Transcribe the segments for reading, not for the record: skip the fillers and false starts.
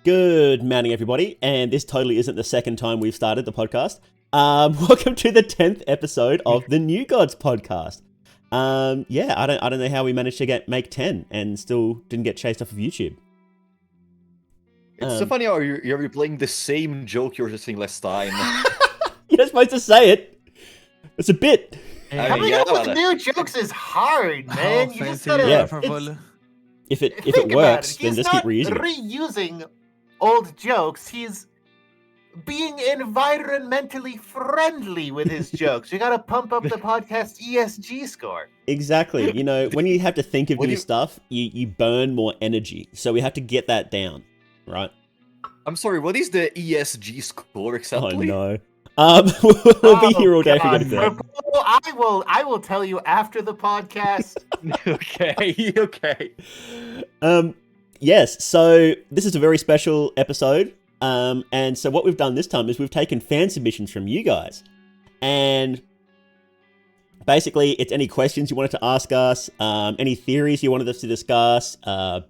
Good morning, everybody, and this totally isn't the second time we've started the podcast. Welcome to the 10th episode of the New Gods podcast. I don't know how we managed to make 10 and still didn't get chased off of YouTube. It's so funny how you're replaying the same joke you were just saying last time. You're not supposed to say it. It's a bit. Coming up with new jokes is hard, man. You just gotta. If it works, then just keep reusing it. He's not reusing old jokes. He's being environmentally friendly with his jokes. You gotta pump up the podcast ESG score. Exactly. You know, when you have to think of new stuff, you burn more energy. So we have to get that down, right? I'm sorry, what is the ESG score exactly? Oh no. We'll be here all day if we get it. I will tell you after the podcast. Okay. Yes, so this is a very special episode. And so what we've done this time is we've taken fan submissions from you guys. And basically, it's any questions you wanted to ask us, any theories you wanted us to discuss,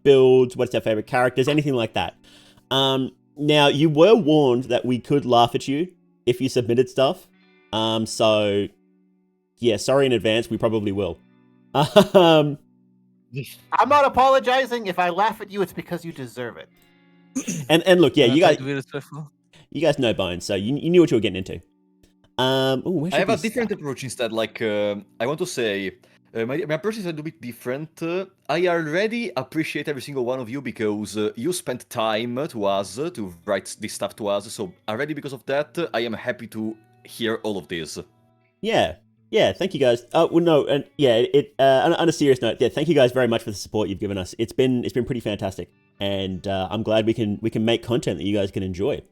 builds, what's our favorite characters, anything like that. Now, you were warned that we could laugh at you if you submitted stuff. So, yeah, sorry in advance, we probably will. I'm not apologizing. If I laugh at you, it's because you deserve it. And look, yeah, you guys know Bones, so you knew what you were getting into. I have a different approach instead. Like, I want to say, my approach is a little bit different. I already appreciate every single one of you because you spent time to us to write this stuff to us. So already because of that, I am happy to hear all of this. Yeah, thank you guys. On a serious note, yeah, thank you guys very much for the support you've given us. It's been pretty fantastic, and I'm glad we can make content that you guys can enjoy.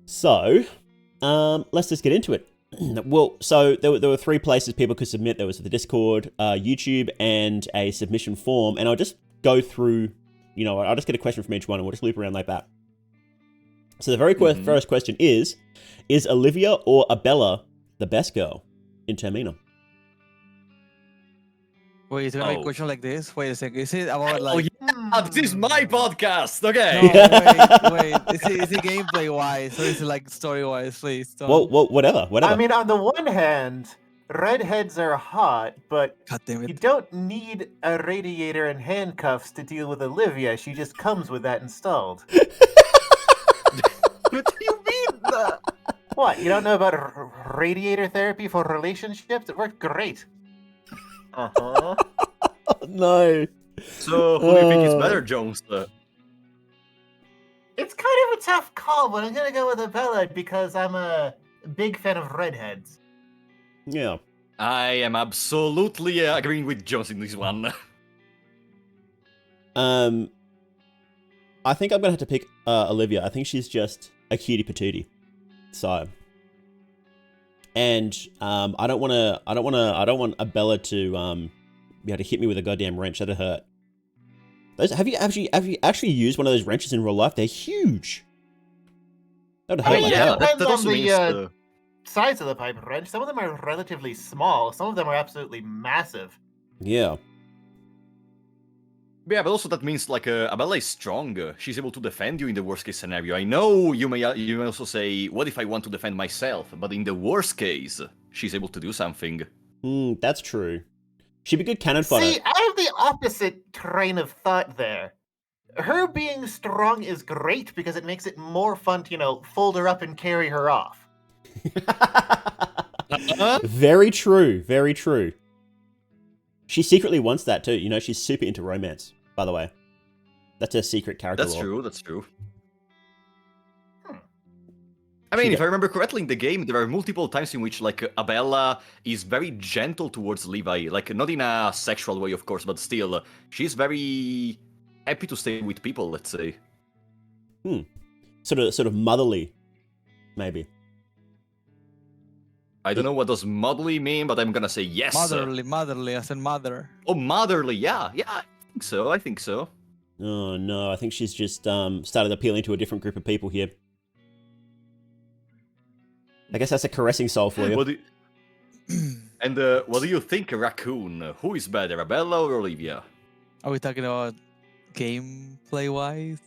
So, let's just get into it. Well, so there were three places people could submit. There was the Discord, YouTube, and a submission form. And I'll just go through, I'll just get a question from each one, and we'll just loop around like that. So the very first question is Olivia or Abella the best girl in Termina? Wait, is there a question like this? Wait a second. Is it about like... Oh, yeah, this is my podcast, okay. No, wait. Is it gameplay-wise, or is it like story-wise, please? Don't... Well, whatever. I mean, on the one hand, redheads are hot, but God damn it. You don't need a radiator and handcuffs to deal with Olivia. She just comes with that installed. What do you mean? What? You don't know about radiator therapy for relationships? It worked great. Oh, no. So, who do you think is better, Jones? It's kind of a tough call, but I'm gonna go with Abella because I'm a big fan of redheads. Yeah. I am absolutely agreeing with Jones in this one. I think I'm gonna have to pick Olivia. I think she's just a cutie patootie. So, and I don't want Abella to be able to hit me with a goddamn wrench. That'd hurt. Have you actually used one of those wrenches in real life? They're huge. That would hurt like hell. Depends on the size of the pipe wrench. Some of them are relatively small. Some of them are absolutely massive. Yeah. Yeah, but also that means like Abella is strong. She's able to defend you in the worst case scenario. I know you may also say, what if I want to defend myself? But in the worst case, she's able to do something. That's true. She'd be good cannon fodder. See, I have the opposite train of thought there. Her being strong is great because it makes it more fun to, fold her up and carry her off. Very true. Very true. She secretly wants that too. She's super into romance, by the way. That's her secret character. That's true. I mean, if I remember correctly in the game, there are multiple times in which, like, Abella is very gentle towards Levi. Like, not in a sexual way, of course, but still, she's very happy to stay with people, let's say. Sort of motherly, maybe. I don't know what does motherly mean, but I'm gonna say yes. Motherly, as in mother. Oh, motherly, yeah, I think so. Oh, no, I think she's just started appealing to a different group of people here. I guess that's a caressing soul for you. And what do you think, Raccoon? Who is better, Abella or Olivia? Are we talking about game gameplay wise.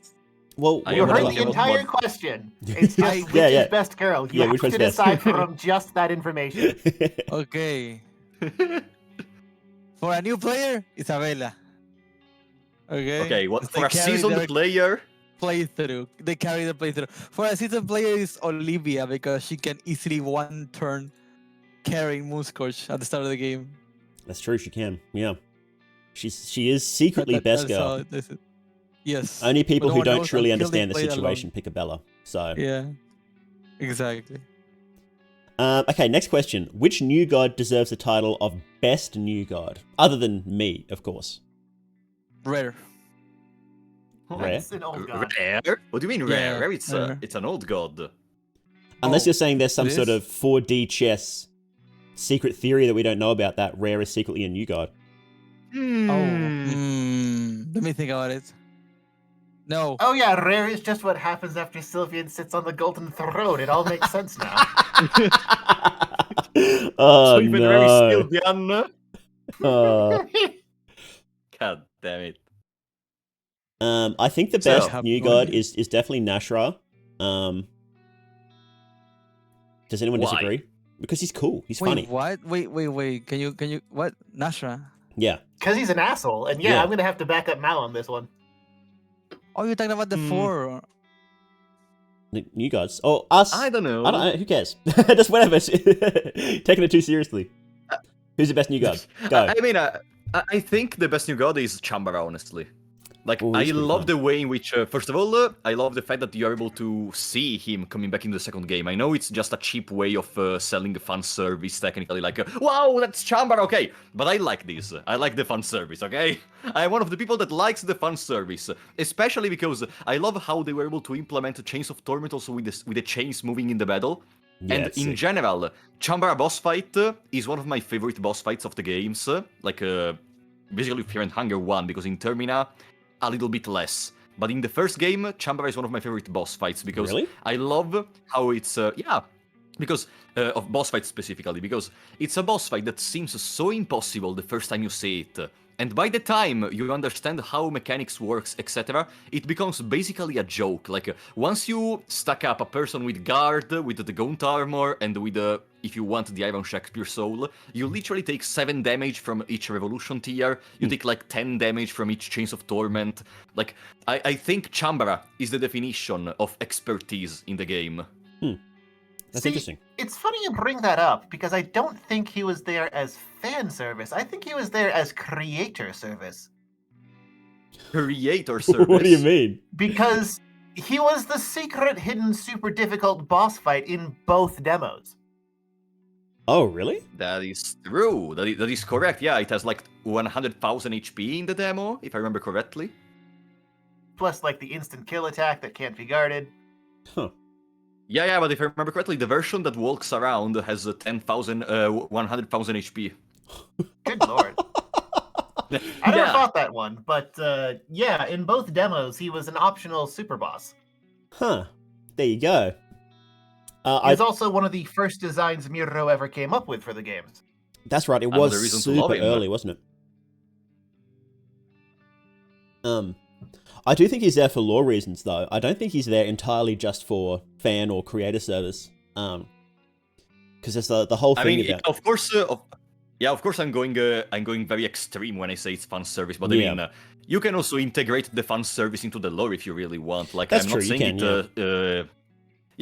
Well, I You am heard not the sure entire what- question. It's just which Yeah. is best girl. You Yeah, have which one's to best? decide from just that information. Okay. For a new player, Isabella. Okay. Okay, what They for a carry seasoned their player? playthrough. They carry the playthrough. For a seasoned player is Olivia because she can easily one turn carrying Moonscorch at the start of the game. That's true. She can. Yeah. She is secretly best That's girl. all this is. Yes. Only people But no who one don't knows truly until they understand the play it alone. situation pick a Bella. So. Yeah. Exactly. Okay, next question. Which new god deserves the title of best new god? Other than me, of course. Rare. Rare? It's an old god. Rare? What do you mean rare? Yeah, Rare, it's rare. it's an old god. Unless Oh, you're saying there's some it sort is? of 4D chess secret theory that we don't know about that Rare is secretly a new god. Let me think about it. No. Oh yeah, rare is just what happens after Sylvian sits on the golden throne. It all makes sense now. Oh, so even Rare is no. still Diana? God damn it. I think the So- best I have new no god idea. is definitely Nashra. Does anyone Why? disagree? Because he's cool. He's Wait, funny. what? Wait. Can you? What? Nashra? Yeah. Because he's an asshole. And yeah, Yeah. I'm going to have to back up Mal on this one. Oh, you're talking about the Hmm. four. The new gods. Oh, us. I don't know. I don't know. Who cares? Just whatever. Taking it too seriously. Who's the best new god? Go. I mean, I think the best new god is Chambara, honestly. Like, Ooh, I he's pretty love fun. the way in which, first of all, I love the fact that you're able to see him coming back in the second game. I know it's just a cheap way of selling the fan service, technically, like, wow, that's Chambara, okay. But I like this. I like the fan service, okay? I'm one of the people that likes the fan service, especially because I love how they were able to implement Chains of Torment also with the chains moving in the battle. Yeah, And it's in sick. general, Chambara boss fight is one of my favorite boss fights of the games. Basically Fear and Hunger 1, because in Termina, a little bit less. But in the first game, Chambara is one of my favorite boss fights because Really? I love how it's because of boss fights specifically, because it's a boss fight that seems so impossible the first time you see it. And by the time you understand how mechanics works, etc., it becomes basically a joke. Like, once you stack up a person with guard, with the gaunt armor, and with, if you want, the Iron Shakespeare soul, you literally take 7 damage from each revolution tier, you take like 10 damage from each Chains of Torment. Like, I think Chambara is the definition of expertise in the game. That's See, interesting. It's funny you bring that up because I don't think he was there as fan service. I think he was there as creator service. Creator service. What do you mean? Because he was the secret, hidden, super difficult boss fight in both demos. Oh, really? That is true. That is correct. Yeah, it has like 100,000 HP in the demo, if I remember correctly. Plus, like, the instant kill attack that can't be guarded. Huh. Yeah, but if I remember correctly, the version that walks around has 100,000 HP. Good lord. I never fought that one, but yeah, in both demos, he was an optional super boss. Huh. There you go. He was also one of the first designs Miro ever came up with for the games. That's right. It Another was reason to love super him. early, wasn't it? I do think he's there for lore reasons, though. I don't think he's there entirely just for fan or creator service. Because there's the whole thing I mean, about. of course, of course, I'm going very extreme when I say it's fan service. But Yeah. I mean, you can also integrate the fan service into the lore if you really want. Like, That's I'm true, not you saying can,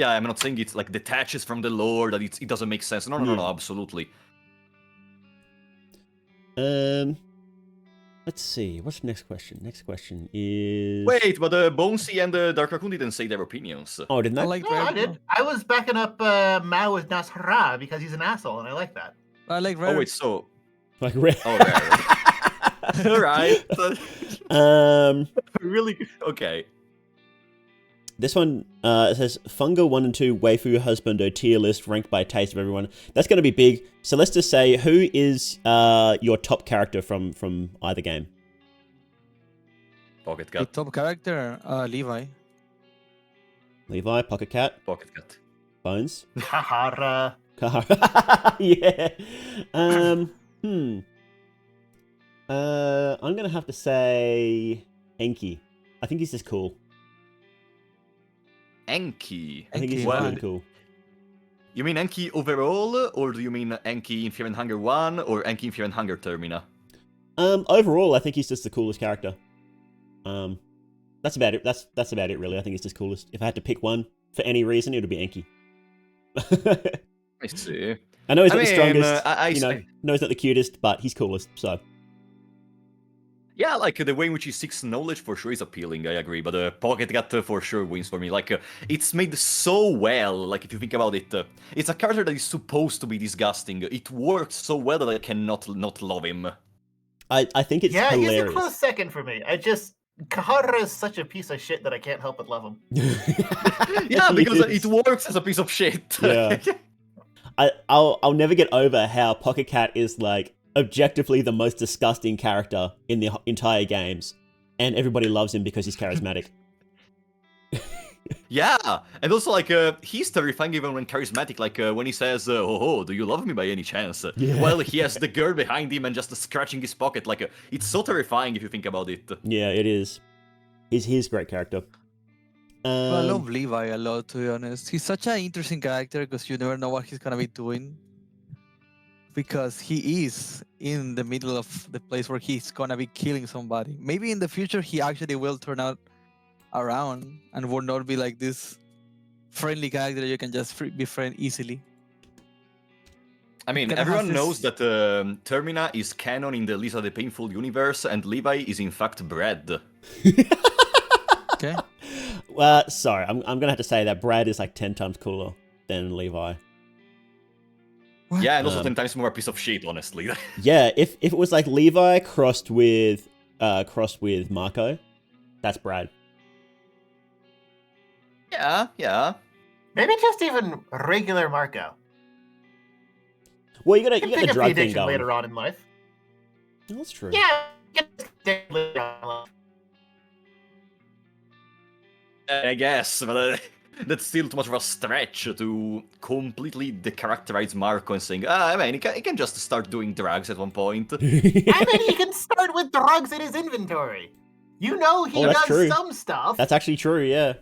I'm not saying it like detaches from the lore, that it doesn't make sense. No, absolutely. Let's see. What's the next question? Next question is. Wait, but Bonesy and Dark Raccoon didn't say their opinions. Oh, didn't I they? like No, Rare. I did. I was backing up Mao with Nasra because he's an asshole, and I like that. I like Rare. Oh wait, so Like rare. oh, right. All right. Really? Okay. This one it says Funga 1 and 2 waifu husbando tier list ranked by taste of everyone. That's going to be big. So let's just say, who is your top character from either game? Pocket The Cat. top character, Levi. Levi, Pocket Cat, Pocket Cat. Bones. Kahara. Yeah. I'm gonna have to say Enki. I think he's just cool. Enki. I think he's Enki, really why? cool. You mean Enki overall, or do you mean Enki in Fear and Hunger 1, or Enki in Fear and Hunger Termina? Overall, I think he's just the coolest character. That's about it. That's about it, really. I think he's just coolest. If I had to pick one for any reason, it would be Enki. I see. I know he's not the mean, strongest. I know he's not the cutest, but he's coolest. So. Yeah, like the way in which he seeks knowledge for sure is appealing, I agree, but Pocket Cat for sure wins for me. Like, it's made so well, like if you think about it, it's a character that is supposed to be disgusting. It works so well that I cannot not love him. I think it's hilarious. He's a close second for me. Kahara is such a piece of shit that I can't help but love him. Yeah, because it works as a piece of shit. Yeah. I'll never get over how Pocket Cat is like objectively the most disgusting character in the entire games, and everybody loves him because he's charismatic. Yeah, and also like he's terrifying even when charismatic. Like when he says, "Oh, do you love me by any chance?" Yeah. While he has the girl behind him and just scratching his pocket. Like it's so terrifying if you think about it. Yeah, it is. He's a great character. I love Levi a lot, to be honest. He's such an interesting character because you never know what he's gonna be doing. Because he is in the middle of the place where he's gonna be killing somebody. Maybe in the future he actually will turn out around and will not be like this friendly character that you can just befriend easily. I mean, Gonna everyone have knows this- that Termina is canon in the Lisa the Painful universe, and Levi is in fact Brad. Okay. Well, sorry, I'm gonna have to say that Brad is like 10 times cooler than Levi. What? Yeah, and also 10 times more a piece of shit, honestly. Yeah, if it was like Levi crossed with Marco, that's Brad. yeah. Maybe just even regular Marco. Well, you got Can the pick up the drug thing addiction going. later on in life. Oh, that's true. Yeah, get later on in life. I guess, but that's still too much of a stretch to completely decharacterize Marco and saying, I mean, he can just start doing drugs at one point. I mean, he can start with drugs in his inventory. You know he Oh, that's does true. some stuff. That's actually true, yeah.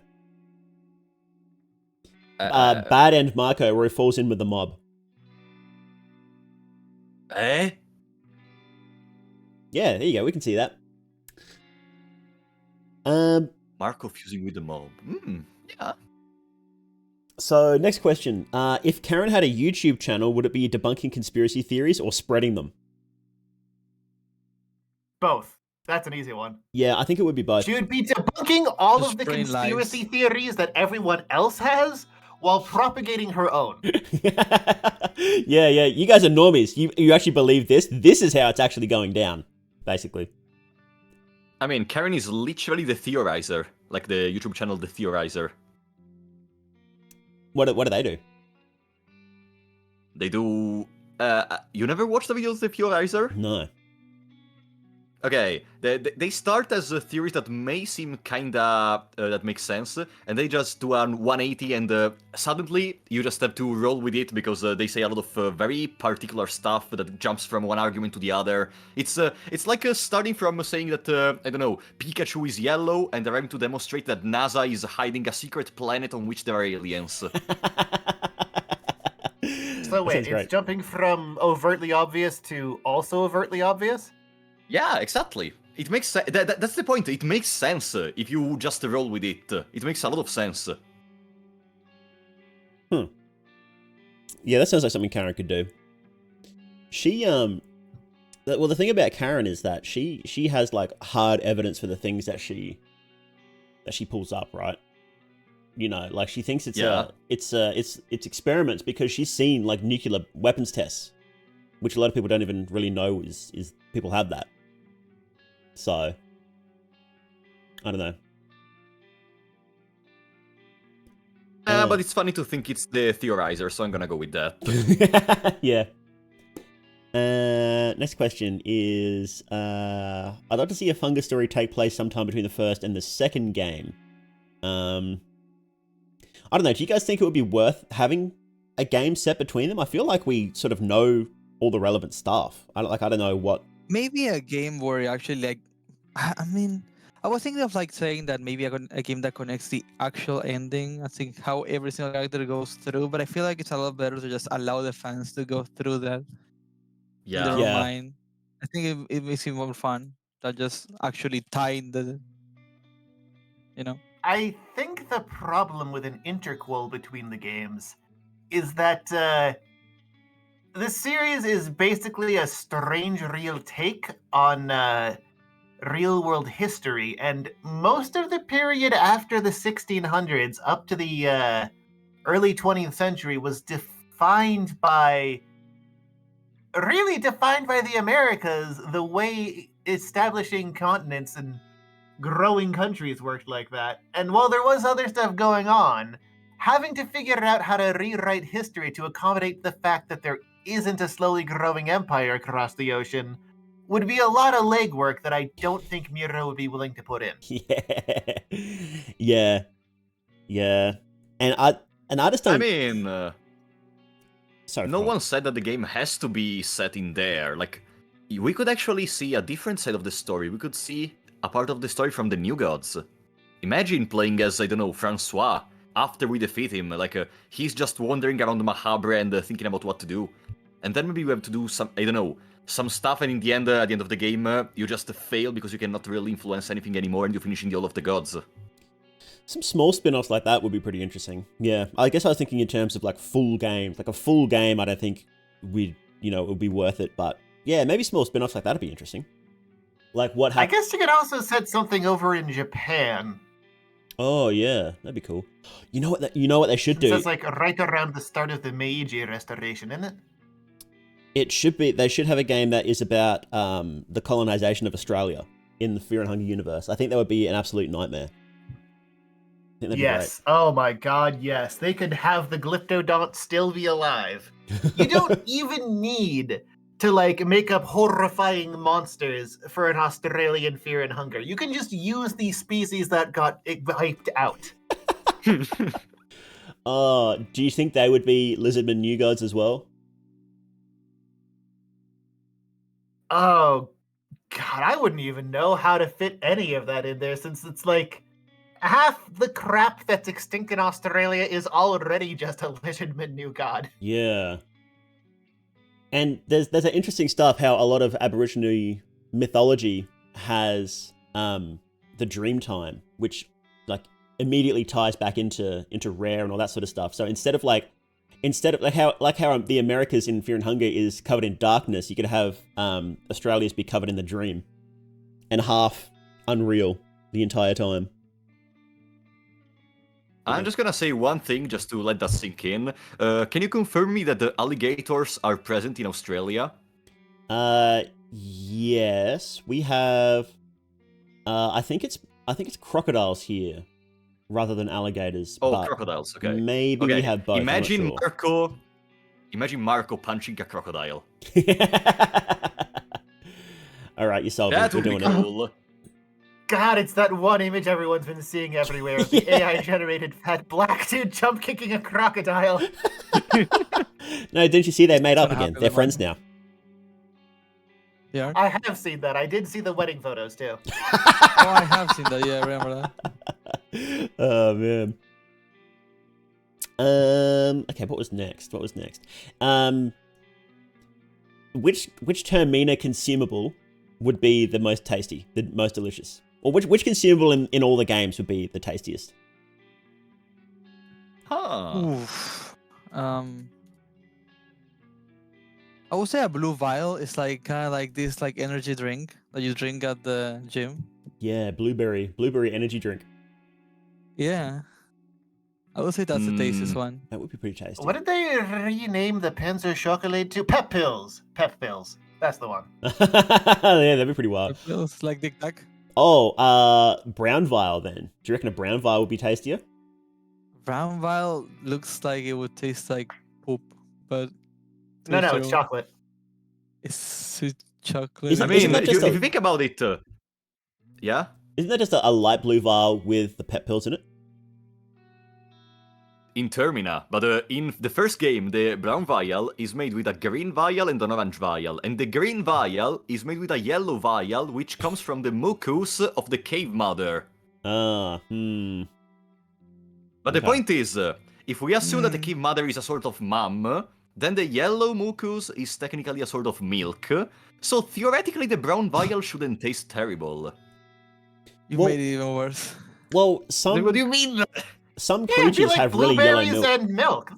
Bad End Marco, where he falls in with the mob. Eh? Yeah, there you go. We can see that. Marco fusing with the mob. Yeah. So, next question. If Karen had a YouTube channel, would it be debunking conspiracy theories or spreading them? Both. That's an easy one. Yeah, I think it would be both. She would be debunking all Just of the spreading conspiracy lies. theories that everyone else has while propagating her own. yeah. You guys are normies. You actually believe this? This is how it's actually going down, basically. I mean, Karen is literally the theorizer. Like the YouTube channel, The Theorizer. What do they do? They do... you never watched the videos of The Theorizer? No. Okay, they start as theories that may seem kinda that makes sense, and they just do a 180, and suddenly you just have to roll with it because they say a lot of very particular stuff that jumps from one argument to the other. It's like starting from saying that I don't know, Pikachu is yellow, and they're having to demonstrate that NASA is hiding a secret planet on which there are aliens. So That wait, sounds it's great. jumping from overtly obvious to also overtly obvious? Yeah, exactly. It makes sense. That's the point. It makes sense if you just roll with it. It makes a lot of sense. Yeah, that sounds like something Karen could do. She well, the thing about Karen is that she has like hard evidence for the things that she pulls up, right? You know, like she thinks it's experiments because she's seen like nuclear weapons tests, which a lot of people don't even really know is people have that. So I don't know. But it's funny to think it's the Theorizer, so I'm gonna go with that. Yeah. Next question is, I'd like to see a fungus story take place sometime between the first and the second game. I don't know. Do you guys think it would be worth having a game set between them? I feel like we sort of know all the relevant stuff. I don't know what. Maybe a game where you actually like, I mean, I was thinking of like saying that maybe a game that connects the actual ending. I think how every single character goes through, but I feel like it's a lot better to just allow the fans to go through that in their own mind. I think it makes it more fun than just actually tying the, I think the problem with an interquel between the games is that the series is basically a strange real take on real world history, and most of the period after the 1600s up to the early 20th century was defined by the Americas, the way establishing continents and growing countries worked like that. And while there was other stuff going on, having to figure out how to rewrite history to accommodate the fact that there isn't a slowly growing empire across the ocean would be a lot of legwork that I don't think Miro would be willing to put in. Yeah. And I just don't. I mean, sorry, no one said that the game has to be set in there. Like, we could actually see a different side of the story. We could see a part of the story from the New Gods. Imagine playing as, I don't know, Francois after we defeat him. Like, he's just wandering around the Mahabre and thinking about what to do. And then maybe we have to do some, I don't know, some stuff, and in the end, at the end of the game, you just fail because you cannot really influence anything anymore, and you finish in the All of the Gods. Some small spin-offs like that would be pretty interesting. Yeah, I guess I was thinking in terms of like full games. Like a full game, I don't think it would be worth it. But yeah, maybe small spin-offs like that would be interesting. Like what happened? I guess you could also set something over in Japan. Oh yeah, that'd be cool. You know what they should do? So it's like right around the start of the Meiji Restoration, isn't it? It should be. They should have a game that is about the colonization of Australia in the Fear and Hunger universe. I think that would be an absolute nightmare. Yes. Oh my god, yes. They could have the Glyptodont still be alive. You don't even need to like make up horrifying monsters for an Australian Fear and Hunger. You can just use these species that got wiped out. Do you think they would be Lizardman New Gods as well? Oh god, I wouldn't even know how to fit any of that in there, since it's like half the crap that's extinct in Australia is already just a Lizardman New God. Yeah. And there's an interesting stuff how a lot of Aboriginal mythology has the dream time, which like immediately ties back into rare and all that sort of stuff. So instead of how the Americas in Fear and Hunger is covered in darkness, you could have Australia's be covered in the dream and half unreal the entire time. I'm just gonna say one thing just to let that sink in. Can you confirm me that the alligators are present in Australia? Yes, we have. I think it's crocodiles here rather than alligators. Oh, crocodiles. Okay. Maybe we have both. Imagine Marco punching a crocodile. All right, you solved it. That would be cool. God, it's that one image everyone's been seeing everywhere of the AI-generated fat black dude jump kicking a crocodile. No, didn't you see they made up again? They're friends now. Yeah. I have seen that. I did see the wedding photos too. Oh, I have seen that. Yeah, I remember that. Oh man. Okay, what was next? Which Termina consumable would be the most tasty, the most delicious? Or which consumable in all the games would be the tastiest? Oof. I would say a blue vial is like kind of like this like energy drink that you drink at the gym. Yeah, blueberry energy drink. Yeah. I would say that's the tastiest one. That would be pretty tasty. What did they rename the Panzer Chocolate to? Pep Pills. Pep Pills. That's the one. Yeah, that'd be pretty wild. It feels like Dick Duck. Oh, brown vial then. Do you reckon a brown vial would be tastier? Brown vial looks like it would taste like poop, but No, it's chocolate. It's sweet chocolate. I mean, if you think about it, yeah? Isn't that just a light blue vial with the pep pills in it? in Termina, but in the first game, the brown vial is made with a green vial and an orange vial, and the green vial is made with a yellow vial, which comes from the mucus of the cave mother. But the point is, if we assume that the cave mother is a sort of mum, then the yellow mucus is technically a sort of milk, so theoretically the brown vial shouldn't taste terrible. You made it even worse. Well, What do you mean? some creatures like have really yellow blueberries milk. and milk.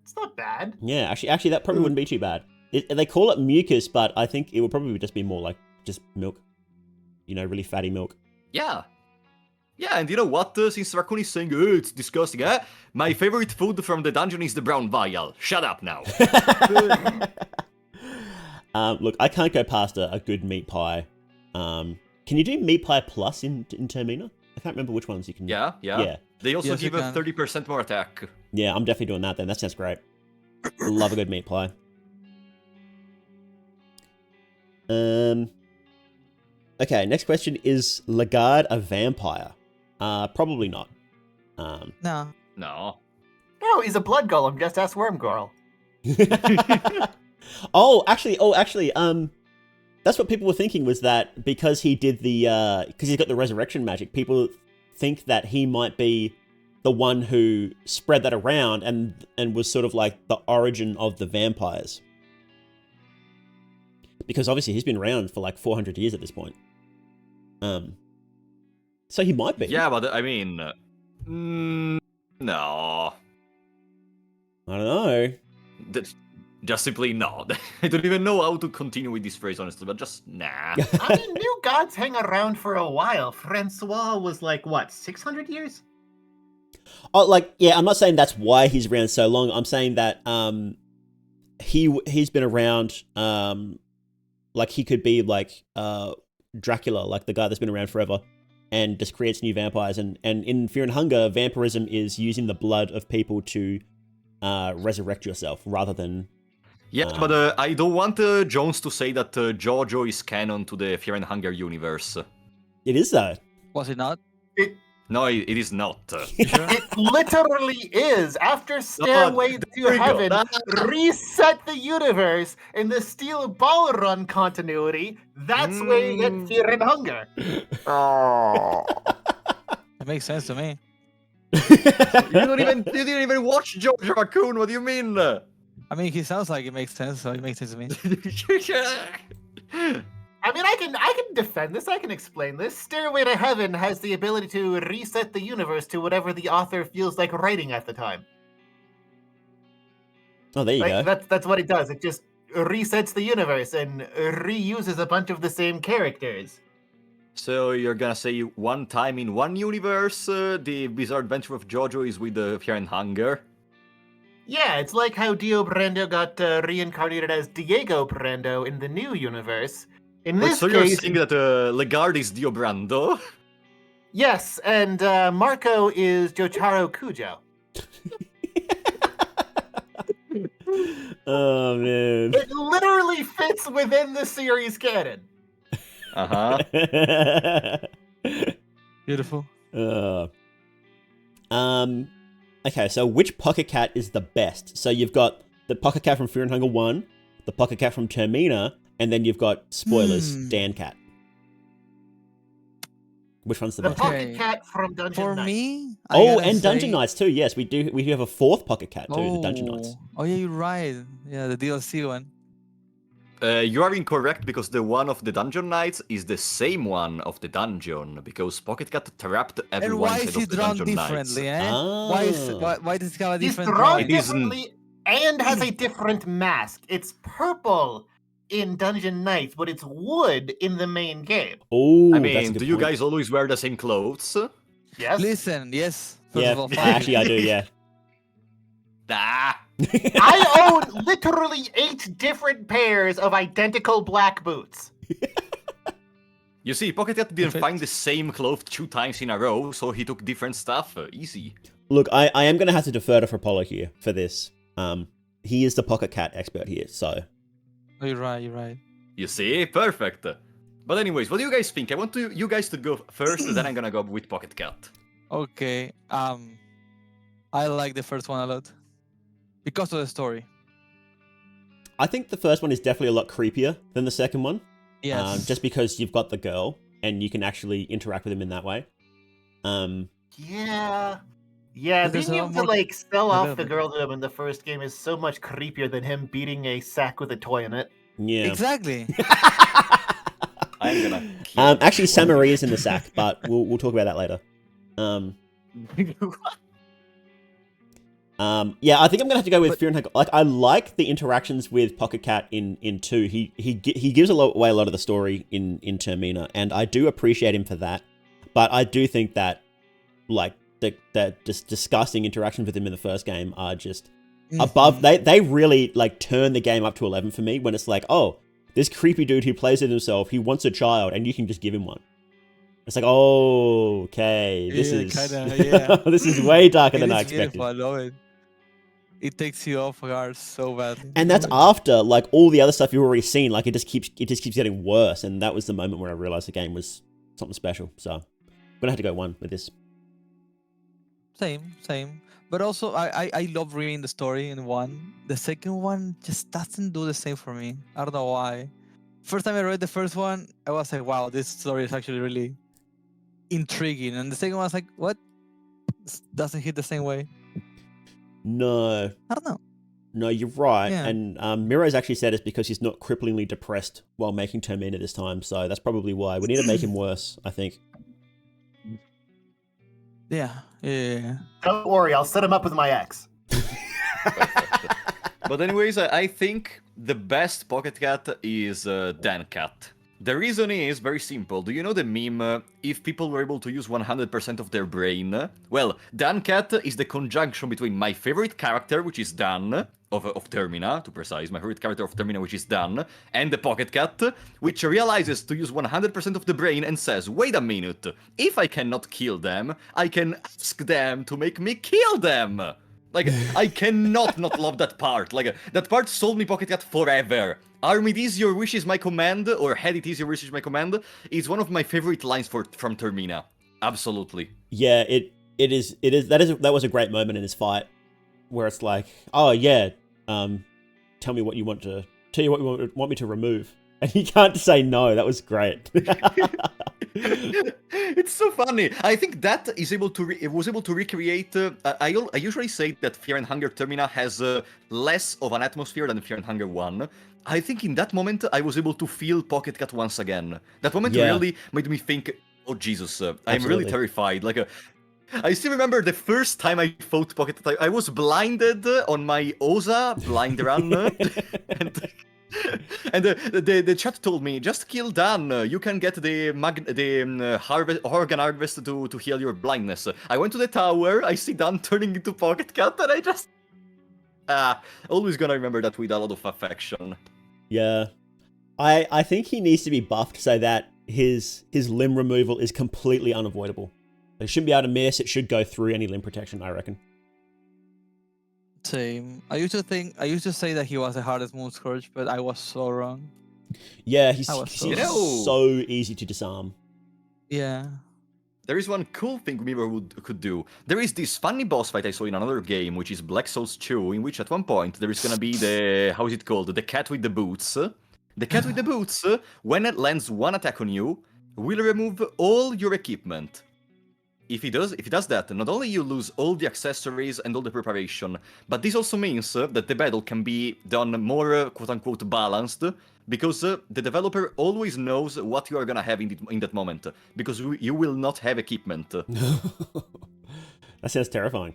It's not bad. Yeah, actually, that probably wouldn't be too bad. They call it mucus, but I think it would probably just be more like just milk. You know, really fatty milk. Yeah. Yeah, and you know what? Since Raccoon is saying, oh, it's disgusting, my favorite food from the dungeon is the brown vial. Shut up now. Look, I can't go past a good meat pie. Can you do meat pie plus in Termina? I can't remember which ones you can. Yeah. They also give a 30% more attack. Yeah, I'm definitely doing that then. That sounds great. Love a good meat pie. Okay, next question. Is Lagarde a vampire? Probably not. No. No, he's a blood golem. Just ask Wormgirl. Actually, that's what people were thinking, was that because he did because he's got the resurrection magic, people think that he might be the one who spread that around and was sort of like the origin of the vampires. Because obviously he's been around for like 400 years at this point. So he might be. Yeah, but I mean, no. I don't know. Just simply no. I don't even know how to continue with this phrase, honestly, but just nah. I mean, new gods hang around for a while. Francois was like, what, 600 years? Oh, I'm not saying that's why he's around so long. I'm saying that he's been around. Like he could be like Dracula, like the guy that's been around forever, and just creates new vampires. And in Fear and Hunger, vampirism is using the blood of people to resurrect yourself rather than. Yeah, but I don't want Jones to say that JoJo is canon to the Fear and Hunger universe. It is though. Was it not? No, it is not. It literally is. After Stairway to Heaven, reset the universe in the Steel Ball Run continuity. That's where you get Fear and Hunger. Oh. It makes sense to me. You didn't even watch JoJo Raccoon. What do you mean? I mean, he sounds like it makes sense, so it makes sense to me. I mean, I can defend this. I can explain this. Stairway to Heaven has the ability to reset the universe to whatever the author feels like writing at the time. Oh, there you go. That's what it does. It just resets the universe and reuses a bunch of the same characters. So you're gonna say one time in one universe, the Bizarre Adventure of JoJo is with the Fear and Hunger? Yeah, it's like how Dio Brando got reincarnated as Diego Brando in the new universe. In this so case, you're saying that Lagarde is Dio Brando? Yes, and Marco is Jotaro Kujo. Oh man! It literally fits within the series canon. Beautiful. Okay, so which Pocket Cat is the best? So you've got the Pocket Cat from Fear and Hunger 1, the Pocket Cat from Termina, and then you've got, spoilers, Dan Cat. Which one's the best? The Pocket Cat from Dungeon Knights. For me, and Dungeon Knights too. Yes, we do. We have a fourth Pocket Cat too, the Dungeon Knights. Oh yeah, you're right. Yeah, the DLC one. You are incorrect because the one of the Dungeon Knights is the same one of the dungeon because Pocket Cat trapped everyone And why is he drawn differently? Why does he have a different He's drawn It differently and has a different mask. It's purple in Dungeon Knights, but it's wood in the main game. Oh, I mean, do you guys always wear the same clothes? Yes. Listen, yes. Yeah, actually I do. Yeah. Ah. I own literally 8 different pairs of identical black boots. You see, Pocket Cat didn't find the same clothes 2 times in a row, so he took different stuff. Easy. Look, I am going to have to defer to Frapolo here for this. He is the Pocket Cat expert here, so. Oh, you're right. You see? Perfect. But anyways, what do you guys think? I want you guys to go first, then I'm gonna go with Pocket Cat. Okay. I like the first one a lot because of the story. I think the first one is definitely a lot creepier than the second one. Yes. Just because you've got the girl and you can actually interact with him in that way. Yeah, There's being a lot able to more like sell off the development. girl to him in the first game is so much creepier than him beating a sack with a toy in it. Yeah. Exactly. I'm gonna kill Actually, one of Samari you. is in the sack, but we'll talk about that later. Yeah, I think I'm gonna have to go with Fear and Hunger. Like, I like the interactions with Pocket Cat in 2. He gives away a lot of the story in Termina, and I do appreciate him for that. But I do think that, like, the just disgusting interactions with him in the first game are just above. They really like turn the game up to 11 for me when it's like, oh, this creepy dude who plays it himself, he wants a child, and you can just give him one. It's like, oh, okay, this is this is way darker than I expected. Beautiful. I love it. It takes you off guard so badly. And that's after like all the other stuff you've already seen. Like it just keeps getting worse. And that was the moment where I realized the game was something special. So I'm gonna have to go 1 with this. Same. But also, I love reading the story in 1. The second one just doesn't do the same for me. I don't know why. First time I read the first one, I was like, wow, this story is actually really intriguing. And the second one was like, what? This doesn't hit the same way. No. I don't know. No, you're right. Yeah. And Miro's actually said it's because he's not cripplingly depressed while making Termina this time. So that's probably why. We need to make him worse, I think. Yeah. Don't worry, I'll set him up with my ex. But anyways, I think the best Pocket Cat is Dan Cat. The reason is very simple. Do you know the meme, if people were able to use 100% of their brain? Well, Dan Cat is the conjunction between my favorite character, which is Dan, of Termina, to precise, my favorite character of Termina, which is Dan, and the Pocket Cat, which realizes to use 100% of the brain and says, wait a minute, if I cannot kill them, I can ask them to make me kill them! Like, I cannot not love that part. Like, that part sold me Pocket Cat forever. Arm it is your wish is my command, or head it is your wish is my command, is one of my favorite lines from Termina. Absolutely. Yeah, it is. That was a great moment in his fight, where it's like, oh yeah, tell me what you want me to remove, and he can't say no. That was great. It's so funny. I think that is able to was able to recreate. I usually say that Fear and Hunger Termina has less of an atmosphere than Fear and Hunger 1. I think in that moment I was able to feel Pocket Cat once again. That moment really made me think, oh Jesus, I'm really terrified. Like, I still remember the first time I fought Pocket Cat. I was blinded on my Oza blind run, and the chat told me, just kill Dan. You can get the organ harvest to heal your blindness. I went to the tower. I see Dan turning into Pocket Cat, and I just always gonna remember that with a lot of affection. Yeah, I think he needs to be buffed so that his limb removal is completely unavoidable. It shouldn't be able to miss. It should go through any limb protection, I reckon. Same. I used to say that he was the hardest Moon Scourge, but I was so wrong. Yeah, he's so easy to disarm. Yeah. There is one cool thing Miro could do. There is this funny boss fight I saw in another game, which is Black Souls 2, in which at one point there is gonna be the, how is it called? The cat with the boots. The cat with the boots, when it lands one attack on you, will remove all your equipment. If he does that, not only you lose all the accessories and all the preparation, but this also means that the battle can be done more quote-unquote balanced, because the developer always knows what you are gonna have in that moment, because you will not have equipment. That sounds terrifying.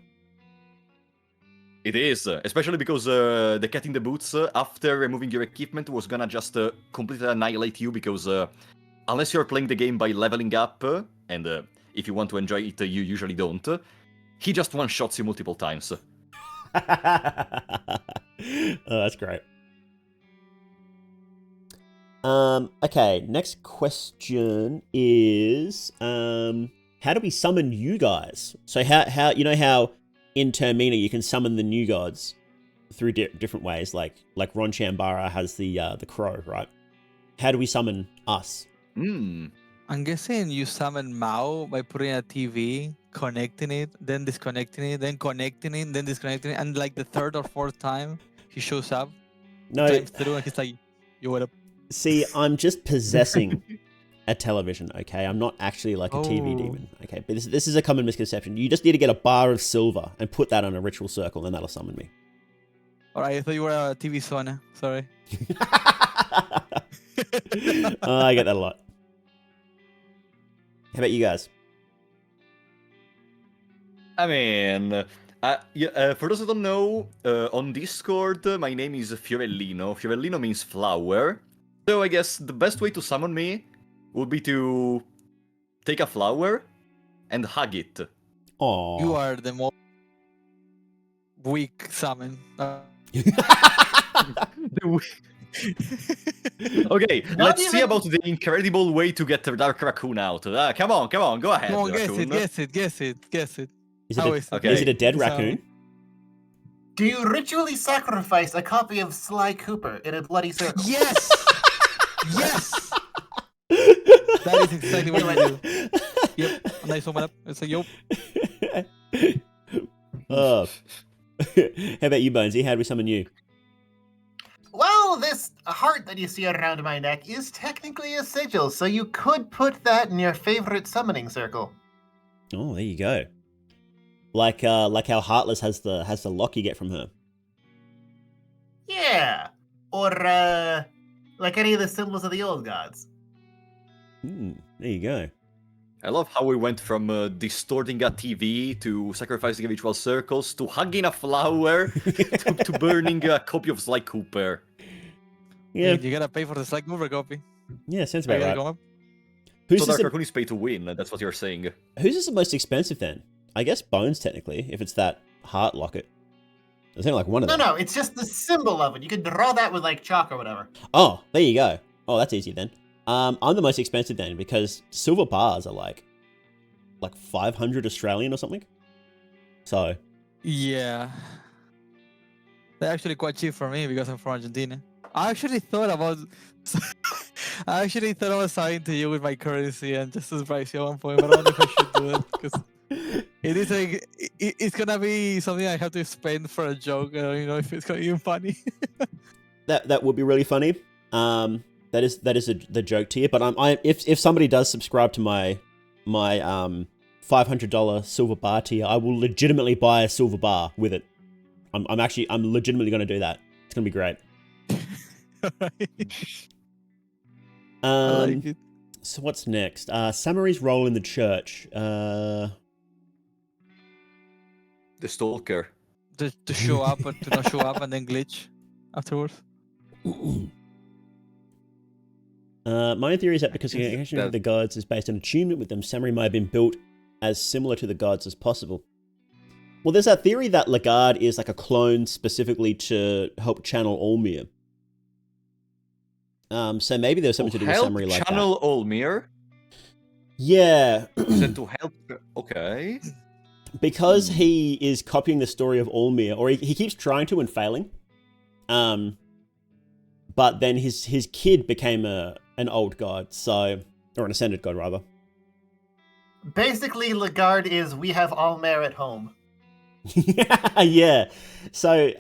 It is, especially because the cat in the boots, after removing your equipment, was gonna just completely annihilate you, because unless you're playing the game by leveling up, and if you want to enjoy it, you usually don't, he just one-shots you multiple times. Oh, that's great. Okay, next question is, how do we summon you guys? So how you know how in Termina you can summon the new gods through different ways, like Ron Chambara has the crow, right? How do we summon us? I'm guessing you summon Mao by putting a TV connecting it, then disconnecting it, then connecting it, then disconnecting it, and like the third or fourth time he shows up, No, drives through, and he's like, "You what up?" see, I'm just possessing a television, okay? I'm not actually like a TV Oh. demon, okay? But this is a common misconception. You just need to get a bar of silver and put that on a ritual circle, and that'll summon me. All right, I thought you were a TV Sona. Sorry. Oh, I get that a lot. How about you guys? I mean, for those who don't know, on Discord, my name is Fiorellino. Fiorellino means flower. So I guess the best way to summon me would be to take a flower and hug it. Oh, You are the most weak summon. Okay, Not let's see even- about the incredible way to get the Dark Raccoon out. Come on, go ahead, Come on, Raccoon. guess it. is How it is a, Okay. is it a dead Sorry. raccoon? Do you ritually sacrifice a copy of Sly Cooper in a bloody circle? Yes! Yes! That is exactly what I do. Yep. And I sum it up. It's like, yup. Oh. How about you, Bonesy? How do we summon you? Well, this heart that you see around my neck is technically a sigil, so you could put that in your favorite summoning circle. Oh, there you go. Like how Heartless has the lock you get from her. Yeah. Or, like any of the symbols of the old gods. There you go. I love how we went from distorting a TV to sacrificing ritual circles to hugging a flower to burning a copy of Sly Cooper. Yeah, You gotta pay for the Slack Mover copy. yeah, sounds I about gotta right. come up. Who's So this? Dark Raccoon is pay to win, that's what you're saying. Whose is the most expensive then? I guess Bones technically, if it's that heart locket. There's only like one of them. No, it's just the symbol of it. You could draw that with, like, chalk or whatever. Oh, there you go. Oh, that's easy then. I'm the most expensive then because silver bars are like 500 Australian or something. So Yeah. They're actually quite cheap for me because I'm from Argentina. I actually thought about signing to you with my currency and just to surprise you at one point, but I don't know if I should do it because it is like it's gonna be something I have to spend for a joke. I don't even know if it's gonna be funny. that would be really funny. That is the joke tier. But if somebody does subscribe to my $500 silver bar tier, I will legitimately buy a silver bar with it. I'm legitimately going to do that. It's going to be great. I like it. So what's next? Samari's role in the church. The Stalker. To show up or to not show up and then glitch afterwards. My theory is that because the connection with the gods is based on attunement with them, Samari might have been built as similar to the gods as possible. Well, there's that theory that Lagarde is like a clone specifically to help channel Olmir. So maybe there's something to do with Samari like that. Channel Olmir? Yeah. Is it to help? Okay. Because he is copying the story of Olmir, or he keeps trying to and failing. But then his kid became an old god, or an ascended god rather. Basically, Lagarde is we have all mare at home. Yeah. So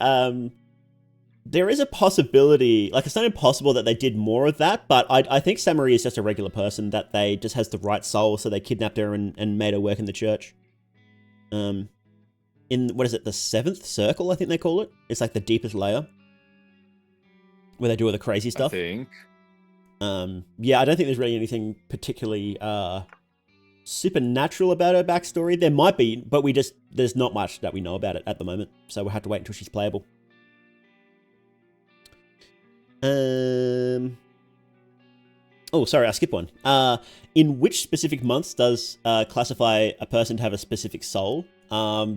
there is a possibility, like it's not impossible that they did more of that, but I think Samari is just a regular person that they just has the right soul, so they kidnapped her and made her work in the church. In what is it, the 7th circle, I think they call it. It's like the deepest layer where they do all the crazy stuff. I think. Yeah, I don't think there's really anything particularly supernatural about her backstory. There might be, but there's not much that we know about it at the moment, so we'll have to wait until she's playable. Oh, sorry, I skipped one. In which specific months does classify a person to have a specific soul?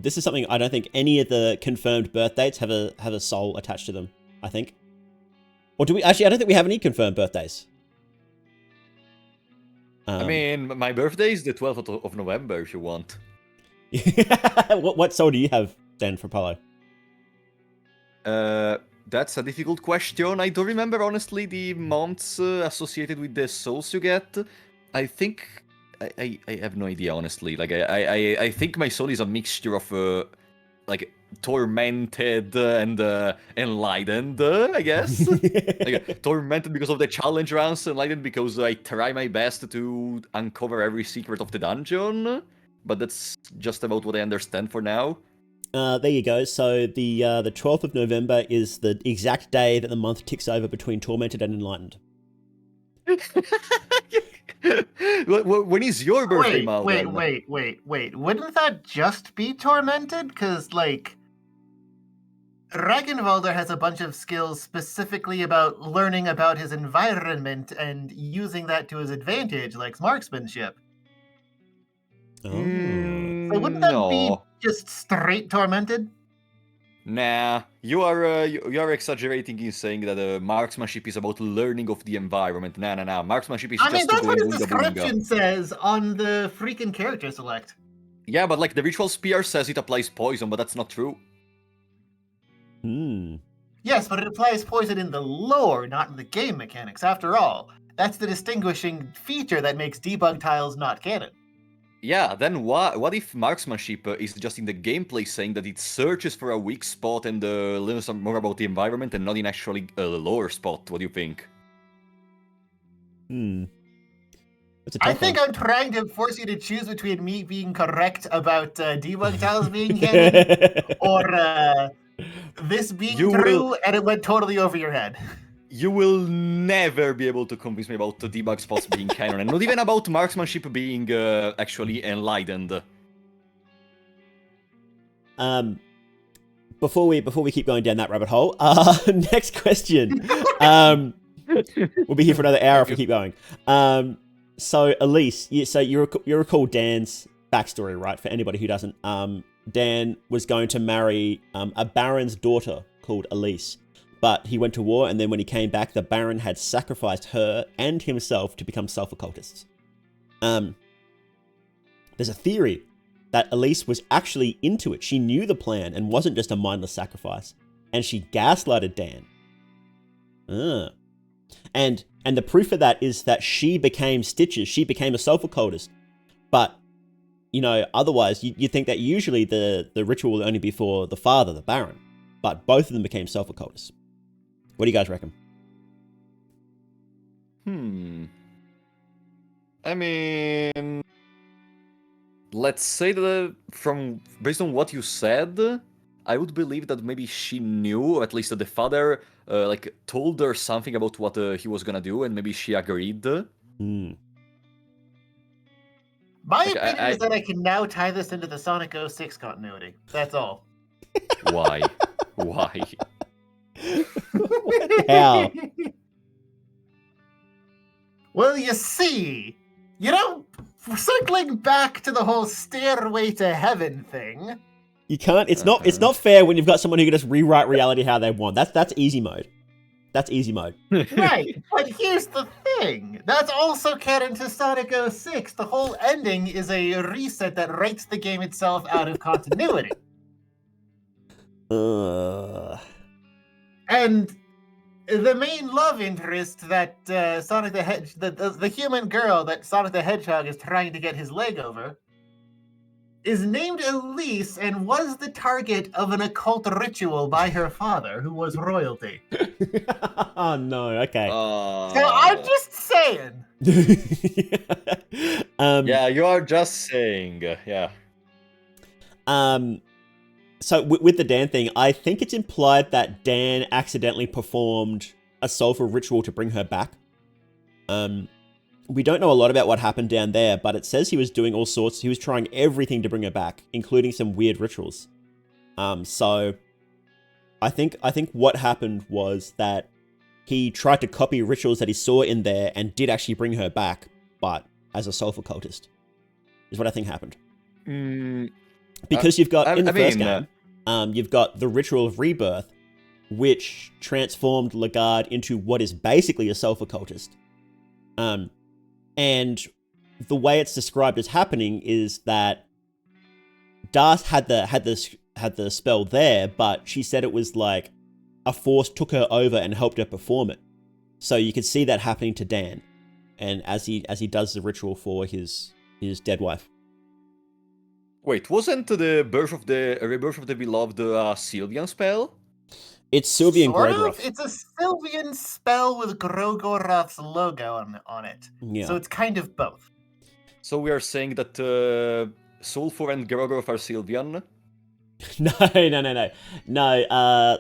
This is something I don't think any of the confirmed birth dates have a soul attached to them, I think. Or do we? Actually, I don't think we have any confirmed birthdays. I mean, my birthday is the 12th of November, if you want. What soul do you have, then, for Apollo? That's a difficult question. I don't remember, honestly, the months associated with the souls you get. I think I have no idea, honestly. Like, I think my soul is a mixture of like tormented and enlightened, I guess. Like tormented because of the challenge rounds, enlightened because I try my best to uncover every secret of the dungeon. But that's just about what I understand for now. There you go. So the 12th of November is the exact day that the month ticks over between tormented and enlightened. When is your birthday, Mal? Wait. Wouldn't that just be tormented? Because, like, Ragnvalder has a bunch of skills specifically about learning about his environment and using that to his advantage, like marksmanship. Oh. So wouldn't that be just straight tormented? Nah, you are exaggerating in saying that marksmanship is about learning of the environment. Nah. Marksmanship is just that's what his boonga description boonga. says on the freaking character select. Yeah, but like the ritual spear says it applies poison, but that's not true. Yes, but it applies poison in the lore, not in the game mechanics. After all, that's the distinguishing feature that makes debug tiles not canon. Yeah, then what if marksmanship is just in the gameplay saying that it searches for a weak spot and learns more about the environment and not in actually a lore spot? What do you think? I think I'm trying to force you to choose between me being correct about debug tiles being canon or this being true and it went totally over your head. You will never be able to convince me about the debug spots being canon, and not even about marksmanship being actually enlightened. Before we keep going down that rabbit hole, next question. We'll be here for another hour if we keep going. So Elise, you recall Dan's backstory, right? For anybody who doesn't, Dan was going to marry a baron's daughter called Elise. But he went to war, and then when he came back, the Baron had sacrificed her and himself to become self-occultists. There's a theory that Elise was actually into it. She knew the plan and wasn't just a mindless sacrifice. And she gaslighted Dan. And the proof of that is that she became Stitches. She became a self-occultist. But, you know, otherwise, you think that usually the ritual will only be for the father, the Baron. But both of them became self-occultists. What do you guys reckon? I mean, let's say that based on what you said, I would believe that maybe she knew, at least that the father told her something about what he was gonna do, and maybe she agreed. My opinion is that I can now tie this into the Sonic 06 continuity. That's all. Why? How? Well, you see, circling back to the whole stairway to heaven thing. You can't. It's not fair when you've got someone who can just rewrite reality how they want. That's easy mode. That's easy mode. Right, but here's the thing. That's also canon to Sonic 06. The whole ending is a reset that writes the game itself out of continuity. And the main love interest that Sonic the Hedgehog, the human girl that Sonic the Hedgehog is trying to get his leg over, is named Elise and was the target of an occult ritual by her father, who was royalty. Oh no, okay. So I'm just saying. Yeah, you are just saying, yeah. So with the Dan thing, I think it's implied that Dan accidentally performed a soulful ritual to bring her back. We don't know a lot about what happened down there, but it says he was doing all sorts. He was trying everything to bring her back, including some weird rituals. So I think what happened was that he tried to copy rituals that he saw in there and did actually bring her back, but as a soulful cultist, is what I think happened. Because you've got in the first game, you've got the ritual of rebirth, which transformed Lagarde into what is basically a self-occultist. And the way it's described as happening is that Darth had the spell there, but she said it was like a force took her over and helped her perform it. So you could see that happening to Dan, and as he does the ritual for his his dead wife. Wait, wasn't the rebirth of the beloved Sylvian spell? It's Sylvian Sort Grogoroth. of. It's a Sylvian spell with Grogoroth's logo on it. Yeah. So it's kind of both. So we are saying that Sulfur and Grogoroth are Sylvian? No,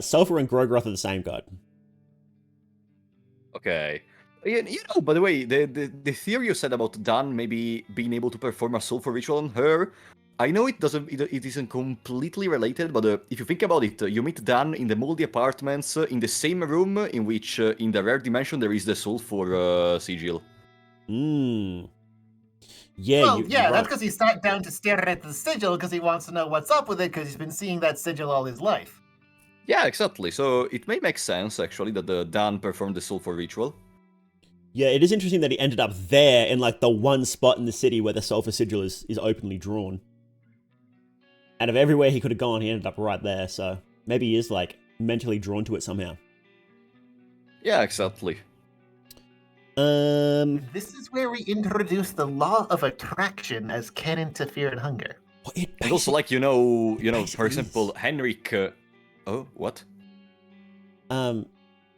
Sulfur and Grogoroth are the same god. Okay. You know, by the way, the theory you said about Dan maybe being able to perform a sulfur ritual on her, I know it isn't completely related, but if you think about it, you meet Dan in the moldy apartments in the same room in which, in the rare dimension, there is the sulfur sigil. Yeah, well, you're that's right. because he sat down to stare at the sigil because he wants to know what's up with it because he's been seeing that sigil all his life. Yeah, exactly. So it may make sense, actually, that Dan performed the sulfur ritual. Yeah, it is interesting that he ended up there in like the one spot in the city where the sulfur sigil is openly drawn. Out of everywhere he could have gone, he ended up right there, so maybe he is like mentally drawn to it somehow. Yeah, exactly. This is where we introduce the law of attraction as can interfere in hunger. And also, like, you know, for is. example, Henrik... Oh, what? What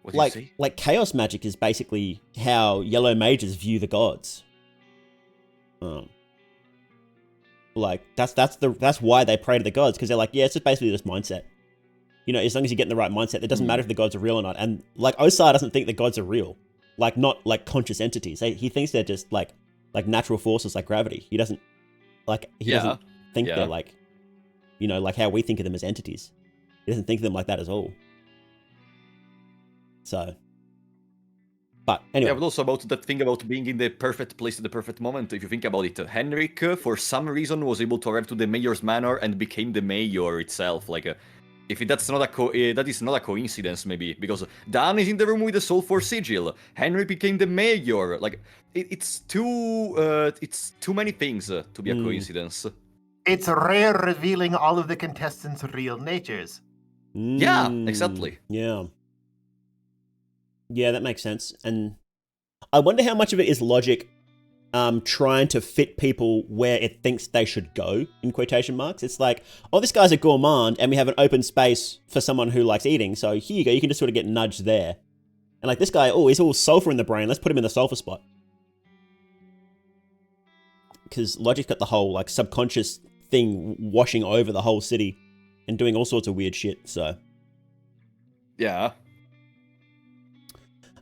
did you say? Like chaos magic is basically how yellow mages view the gods. Like that's why they pray to the gods, because they're like, yeah, it's just basically this mindset. You know, as long as you get in the right mindset, it doesn't matter if the gods are real or not. And like Osar doesn't think the gods are real, like not like conscious entities. He thinks they're just like natural forces like gravity. He doesn't doesn't think they're like, you know, like how we think of them as entities. He doesn't think of them like that at all. So, but anyway. Yeah, but also about that thing about being in the perfect place at the perfect moment. If you think about it, Henrik, for some reason, was able to arrive to the mayor's manor and became the mayor itself. Like, if that's not that is not a coincidence, maybe, because Dan is in the room with the sulfur sigil. Henry became the mayor. Like, it's too many things to be a coincidence. It's rare revealing all of the contestants' real natures. Yeah, exactly. Yeah, that makes sense. And I wonder how much of it is logic trying to fit people where it thinks they should go, in quotation marks. It's like, oh, this guy's a gourmand and we have an open space for someone who likes eating. So here you go, you can just sort of get nudged there. And like this guy, oh, he's all sulfur in the brain. Let's put him in the sulfur spot. Because logic's got the whole like subconscious thing washing over the whole city and doing all sorts of weird shit, so. Yeah.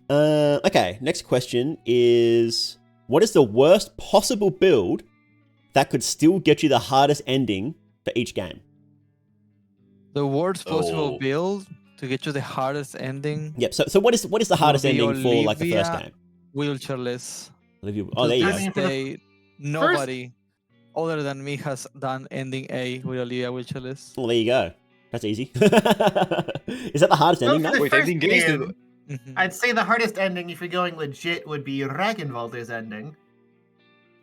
Okay, next question is, what is the worst possible build that could still get you the hardest ending for each game? The worst possible build to get you the hardest ending? Yep, so what is the hardest ending for like the first game? Wheelchairless. Oh, there you go. Nobody other than me has done ending A with Olivia wheelchairless. Well, there you go. That's easy. Is that the hardest ending? For the Wait, first ending game, Mhm. I'd say the hardest ending, if you're going legit, would be Ragnvaldr's ending,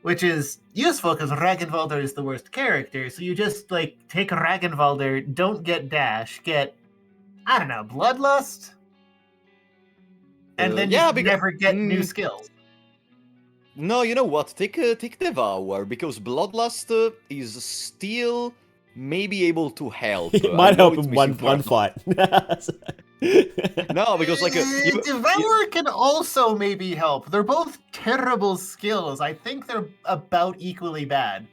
which is useful because Ragnvaldr is the worst character. So you just like take Ragnvaldr, don't get dash, get I don't know, bloodlust, and then you never get new skills. No, you know what? Take Devour, because bloodlust is still maybe able to help. It might help in one fight. No, because like Devour can also maybe help. They're both terrible skills. I think they're about equally bad.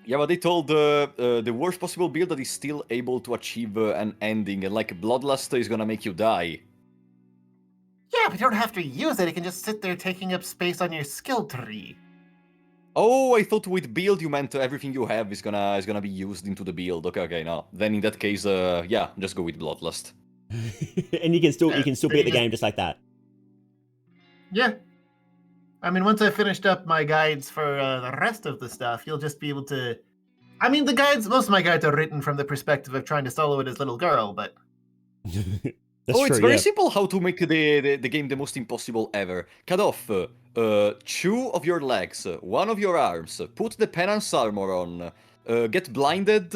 Yeah, but they told the worst possible build that is still able to achieve an ending, and like bloodlust is gonna make you die. Yeah, but you don't have to use it. It can just sit there taking up space on your skill tree. Oh, I thought with build you meant everything you have is gonna be used into the build. Okay, no. Then in that case, yeah, just go with bloodlust. And you can still beat the game just like that. Yeah. I mean, once I finished up my guides for the rest of the stuff, you'll just be able to. I mean, most of my guides are written from the perspective of trying to solo it as little girl, but. It's very simple how to make the game the most impossible ever. Cut off 2 of your legs, 1 of your arms, put the penance armor on, get blinded.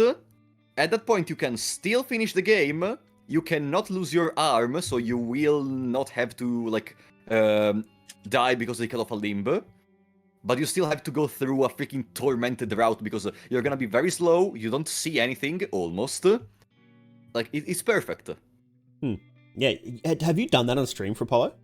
At that point, you can still finish the game. You cannot lose your arm, so you will not have to like die because they cut off a limb. but you still have to go through a freaking tormented route because you're gonna be very slow, you don't see anything, almost. Like, it's perfect. Yeah, have you done that on stream for Apollo?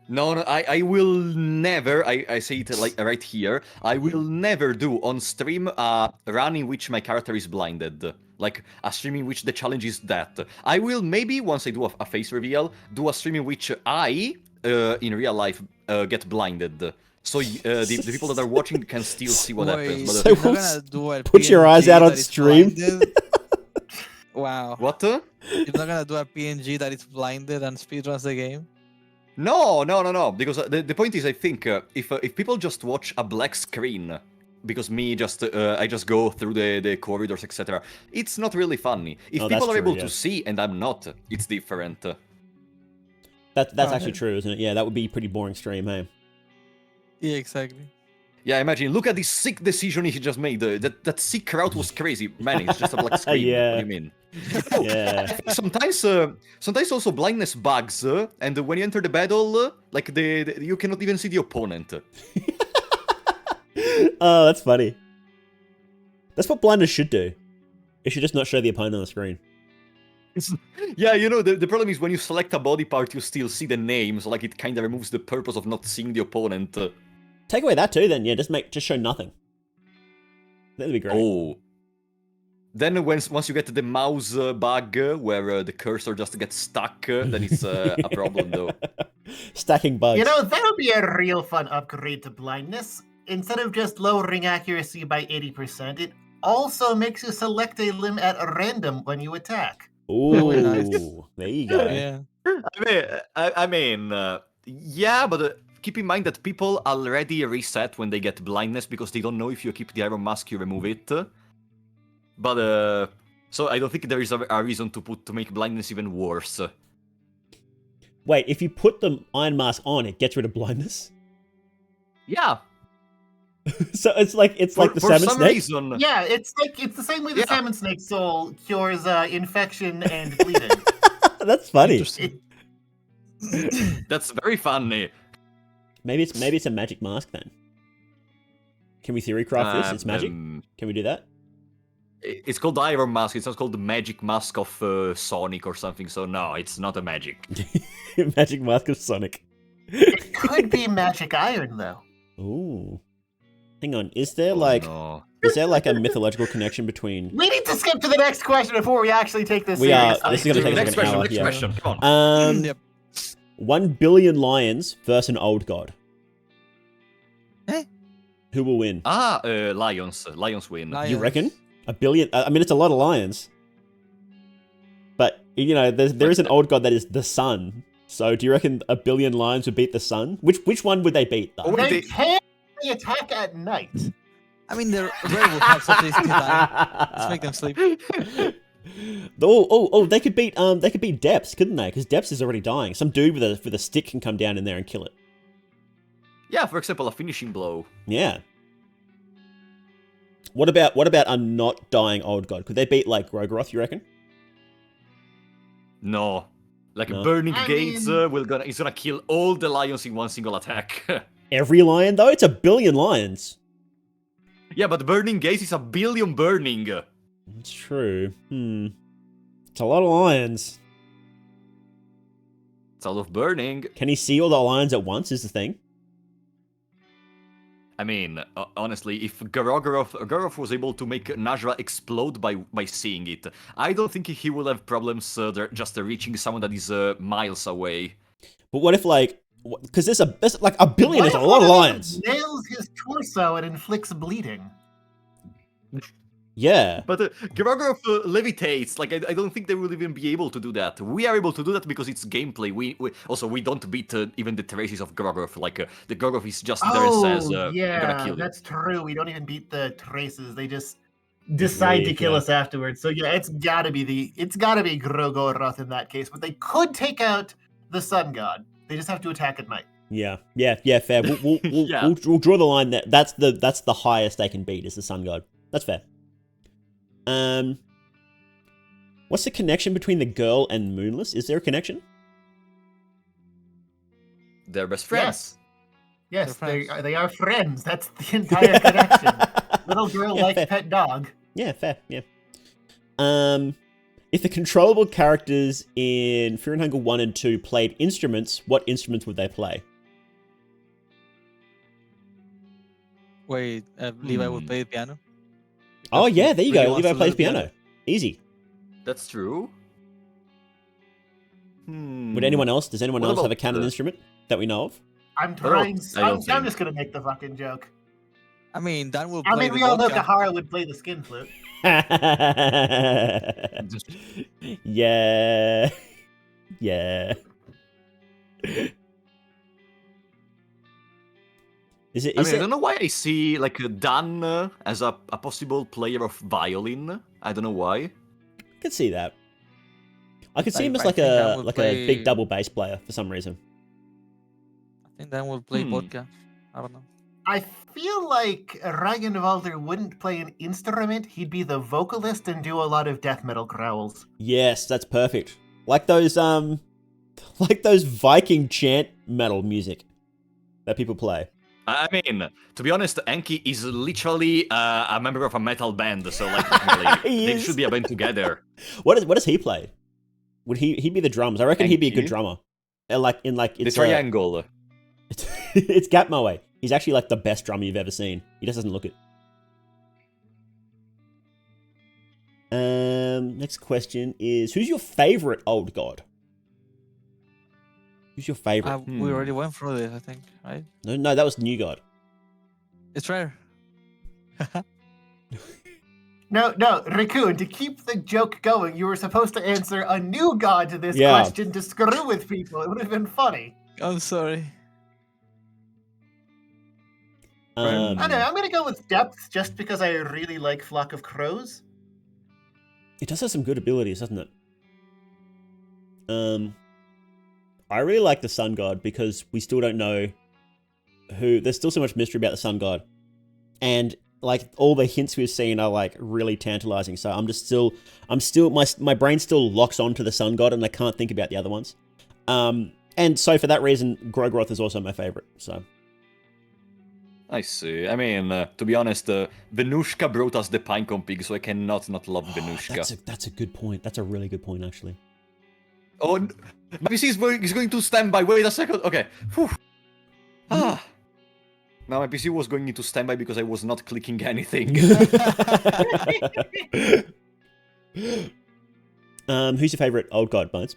No, I will never, I say it like right here, I will never do on stream a run in which my character is blinded. Like, a stream in which the challenge is that. I will maybe, once I do a face reveal, do a stream in which I, in real life, get blinded. So the people that are watching can still see what happens. But, So you're not gonna do a put your eyes PNG out on that is stream. blinded? Wow. what? You're not gonna do a PNG that is blinded and speedruns the game? No, because the point is, I think, if people just watch a black screen, because I just go through the corridors, etc., it's not really funny. If Oh, people that's are able true, to yeah. see and I'm not, it's different. That's Oh, actually yeah. true, isn't it? Yeah, that would be a pretty boring stream, hey? Yeah, exactly. Yeah, imagine, look at this sick decision he just made. That sick route was crazy. Man, it's just a black screen. Yeah. What do you mean? Oh, Yeah. sometimes also blindness bugs, and when you enter the battle, like you cannot even see the opponent. Oh, that's funny. That's what blinders should do. It should just not show the opponent on the screen. Yeah, you know, the problem is when you select a body part, you still see the name, so like it kind of removes the purpose of not seeing the opponent. Take away that too, then. Yeah, just show nothing. That'd be great. Oh. Then once you get the mouse bug, where the cursor just gets stuck, then it's a problem, though. Stacking bugs. You know, that would be a real fun upgrade to blindness. Instead of just lowering accuracy by 80%, it also makes you select a limb at random when you attack. Ooh, Nice. there you go. Yeah. I mean, yeah, but keep in mind that people already reset when they get blindness because they don't know if you keep the iron mask, you remove it. But so I don't think there is a reason to make blindness even worse. Wait, if you put the iron mask on, it gets rid of blindness? Yeah. So it's like the for salmon some snake? reason. Yeah, it's the same way the Yeah. salmon snake soul cures infection and bleeding. That's funny. Interesting. That's very funny. Maybe it's a magic mask then. Can we theory craft this? It's magic. Can we do that? It's called the Iron Mask. It's not called the Magic Mask of Sonic or something. So no, it's not a magic. Magic mask of Sonic. It could be magic iron, though. Ooh. Hang on. Is there like a mythological connection between? We need to skip to the next question before we actually take this We are. seriously. This is gonna take Next us like an question. hour. Next Yeah. question. Come on. Yep. 1 billion lions versus an old god. Eh? Who will win? Lions. Lions win. Lions. You reckon? 1 billion? I mean, it's a lot of lions. But, you know, there is an old god that is the sun. So do you reckon 1 billion lions would beat the sun? Which one would they beat, though? Oh, They can't attack at night. I mean, the rare will have such a easy time. Let's make them sleep. They could beat Depths, couldn't they? Because Depths is already dying. Some dude with a stick can come down in there and kill it. Yeah, for example, a finishing blow. Yeah. What about a not dying old god? Could they beat like Grogroth, you reckon? No. Like No. Burning I Gates mean- is gonna kill all the lions in one single attack. Every lion though? It's 1 billion lions. Yeah, but Burning Gates is 1 billion burning. It's true. It's a lot of lions. It's out of burning. Can he see all the lions at once is the thing? I mean, honestly, if Garoroth was able to make Najra explode by seeing it, I don't think he will have problems just reaching someone that is miles away. But what if like... Because there's like 1 billion What is a if lot of one them lions. nails his torso and inflicts bleeding. Yeah. But Garoroth levitates. Like, I don't think they will even be able to do that. We are able to do that because it's gameplay. We don't beat even the traces of Garoroth. Like, the Garoroth is just there and says, I'm gonna yeah, kill you. that's true. We don't even beat the traces. They just decide to leave, kill yeah. us afterwards. So yeah, it's gotta be Grogoroth in that case. But they could take out the sun god. They just have to attack at night. Yeah, fair. We'll Yeah. we'll draw the line that that's the highest they can beat is the sun god. That's fair. What's the connection between the girl and Moonless? Is there a connection? They're best friends. Yes, friends. they are friends. That's the entire connection. Little girl like fair. pet dog. Yeah, fair. Yeah. If the controllable characters in Fear and Hunger 1 and 2 played instruments, what instruments would they play? Wait, Levi would play the piano. Oh, Because yeah, he there you really go. wants Levi to plays learn piano. Easy. That's true. Would anyone else? Does anyone What else have a about canon the- instrument that we know of? I'm trying. I don't I'm think. just gonna make the fucking joke. I mean, Dan will I play mean, the we all know vodka. Kahara would play the skin flute. Yeah. Yeah. Is it? I don't know why I see like Dan as a possible player of violin. I don't know why. I could see that. I could see him as I like think Dan a would a play- big double bass player for some reason. I think Dan will play vodka. I don't know. I feel like Ragnvalder wouldn't play an instrument. He'd be the vocalist and do a lot of death metal growls. Yes, that's perfect. Like those Viking chant metal music that people play. I mean, to be honest, Enki is literally a member of a metal band, so like technically, He they is. should be a band together. What does he play? Would he'd be the drums? I reckon he'd be a good Enki? drummer. The It's triangle. it's Gatmoe. He's actually like the best drummer you've ever seen. He just doesn't look it. Next question is, who's your favorite old god? Who's your favorite? We already went through this, I think, right? No, that was new god. It's rare. No, Raccoon, to keep the joke going, you were supposed to answer a new god to this Yeah. question to screw with people. It would have been funny. I'm sorry. I don't know, I'm gonna go with Depth just because I really like Flock of Crows. It does have some good abilities, doesn't it? I really like the Sun God because we still don't know who. There's still so much mystery about the Sun God, and like all the hints we've seen are like really tantalizing. So I'm still my brain still locks onto the Sun God, and I can't think about the other ones. And so for that reason, Grogroth is also my favorite. So. I see. I mean, to be honest, Venushka brought us the Pinecone Pig, so I cannot not love Venushka. That's a good point. That's a really good point, actually. Oh, my PC is going to standby. Wait a second. Okay. Whew. Now my PC was going into standby because I was not clicking anything. Who's your favorite old god, Bones?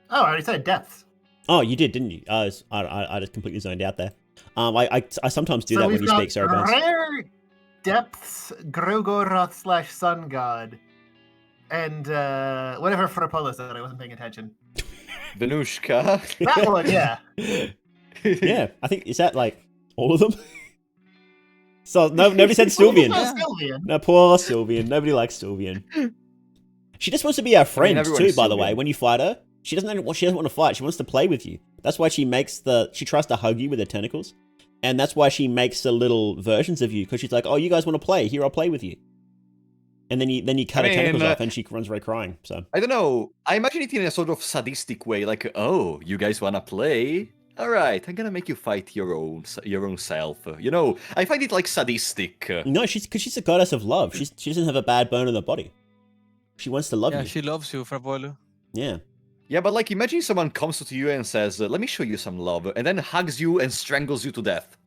Oh, I already said Depth. Oh, you did, didn't you? I just completely zoned out there. I sometimes do that when you speak, sorry, Bones. Rare Depths, Grogoroth / Sun God, and whatever Frapolo said, I wasn't paying attention. Venushka. That one, yeah. Yeah, I think, is that like all of them? So nobody said Sylvian. Sylvian. No, poor Sylvian. Nobody likes Sylvian. She just wants to be our friend everyone too, is by the way. Sylvian. When you fight her, she doesn't want to fight. She wants to play with you. That's why she tries to hug you with her tentacles. And that's why she makes the little versions of you, because she's like, oh, you guys want to play? Here, I'll play with you. And then you cut her tentacles off, and she runs away crying. So I don't know. I imagine it in a sort of sadistic way, like, oh, you guys wanna play? All right, I'm gonna make you fight your own self. You know, I find it like sadistic. no, because she's a goddess of love. She doesn't have a bad bone in her body. She wants to love Yeah, you. she loves you, Frapolo. Yeah. Yeah, but like, imagine someone comes to you and says, "Let me show you some love," and then hugs you and strangles you to death.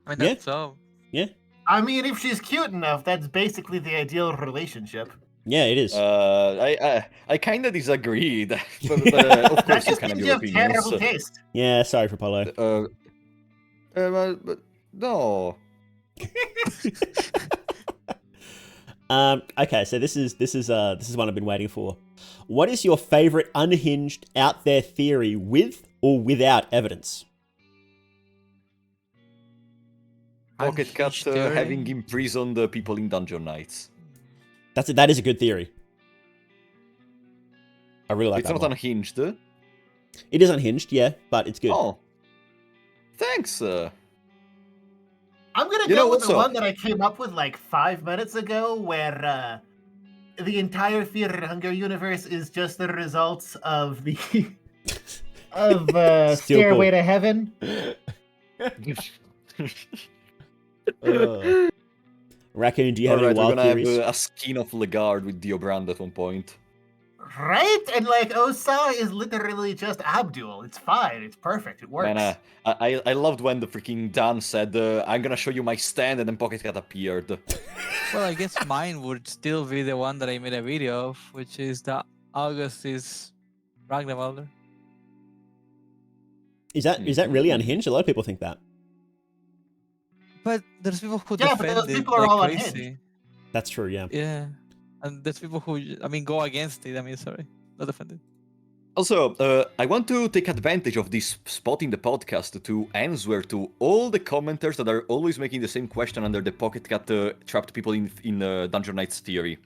I mean, Yeah. that's so. Yeah. I mean, if she's cute enough, that's basically the ideal relationship. Yeah, it is. I kind of disagree. But, of That course, you just can have means your you have terrible opinions. taste. Yeah, sorry for Polo. But no. Okay, so this is one I've been waiting for. What is your favorite unhinged out there theory with or without evidence? Pocket Cat Unhinged theory? having imprisoned the people in Dungeon Knights. That is a good theory. I really like It's that not one. unhinged. It is unhinged, yeah, but it's good. Oh, thanks. I'm gonna You know go with the what's up? one that I came up with like 5 minutes ago, where the entire Fear and Hunger universe is just the results of the of Still Stairway cool. to Heaven. Raccoon, do you have any Alright, we're wild gonna theories? have a skin of Legard with Dio Brand at one point. Right? And like Osa is literally just Abdul. It's fine. It's perfect. It works. Man, I loved when the freaking Dan said, I'm gonna show you my stand, and then Pocket Cat appeared. Well, I guess mine would still be the one that I made a video of, which is that August is Ragnarvalder. Is that really unhinged? A lot of people think that. But there's people who Yeah, but defend those it people are like all crazy. unhinged. That's true, yeah. Yeah. And there's people who, go against it. Sorry, not defend it. Also, I want to take advantage of this spot in the podcast to answer to all the commenters that are always making the same question under the Pocket Cat trapped people in Dungeon Knights theory.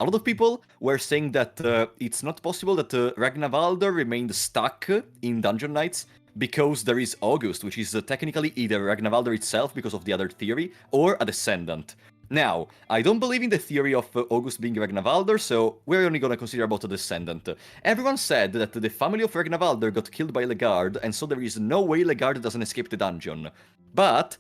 A lot of people were saying that it's not possible that Ragnarvalder remained stuck in Dungeon Knights because there is August, which is technically either Ragnarvalder itself because of the other theory, or a descendant. Now, I don't believe in the theory of August being Ragnarvalder, so we're only gonna consider about a descendant. Everyone said that the family of Ragnarvalder got killed by Legard, and so there is no way Legard doesn't escape the dungeon. But,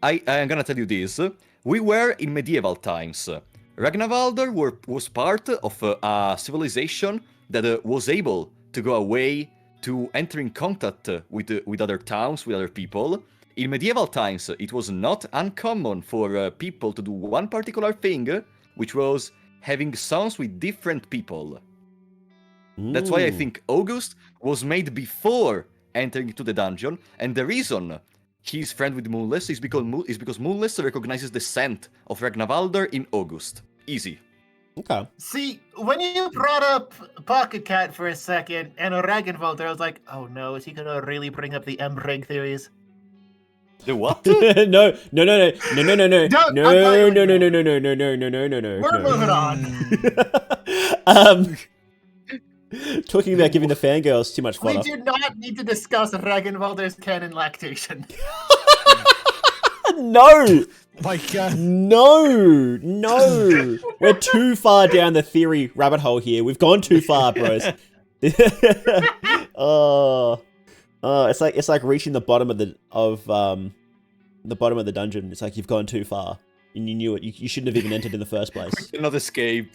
I'm gonna tell you this, we were in medieval times. Ragnarvalder was part of a civilization that was able to go away to enter in contact with other towns, with other people. In medieval times, it was not uncommon for people to do one particular thing, which was having sons with different people. That's why I think August was made before entering into the dungeon, and the reason he's friend with Moonless is because Moonless recognizes the scent of Ragnarvalder in August. Easy. Okay. See, when you brought up Pocket Cat for a second and a Ragnarvalder, I was like, oh no, is he gonna really bring up the M-Ring theories? The what? no. Don't- No. I'm not even No. We're moving on. Talking about giving the fangirls too much We fodder. do not need to discuss Ragnarvalder's canon lactation. No! My God. No! We're too far down the theory rabbit hole here. We've gone too far, bros. It's like reaching the bottom of the bottom of the dungeon. It's like you've gone too far, and you knew it. You shouldn't have even entered in the first place. Cannot escape.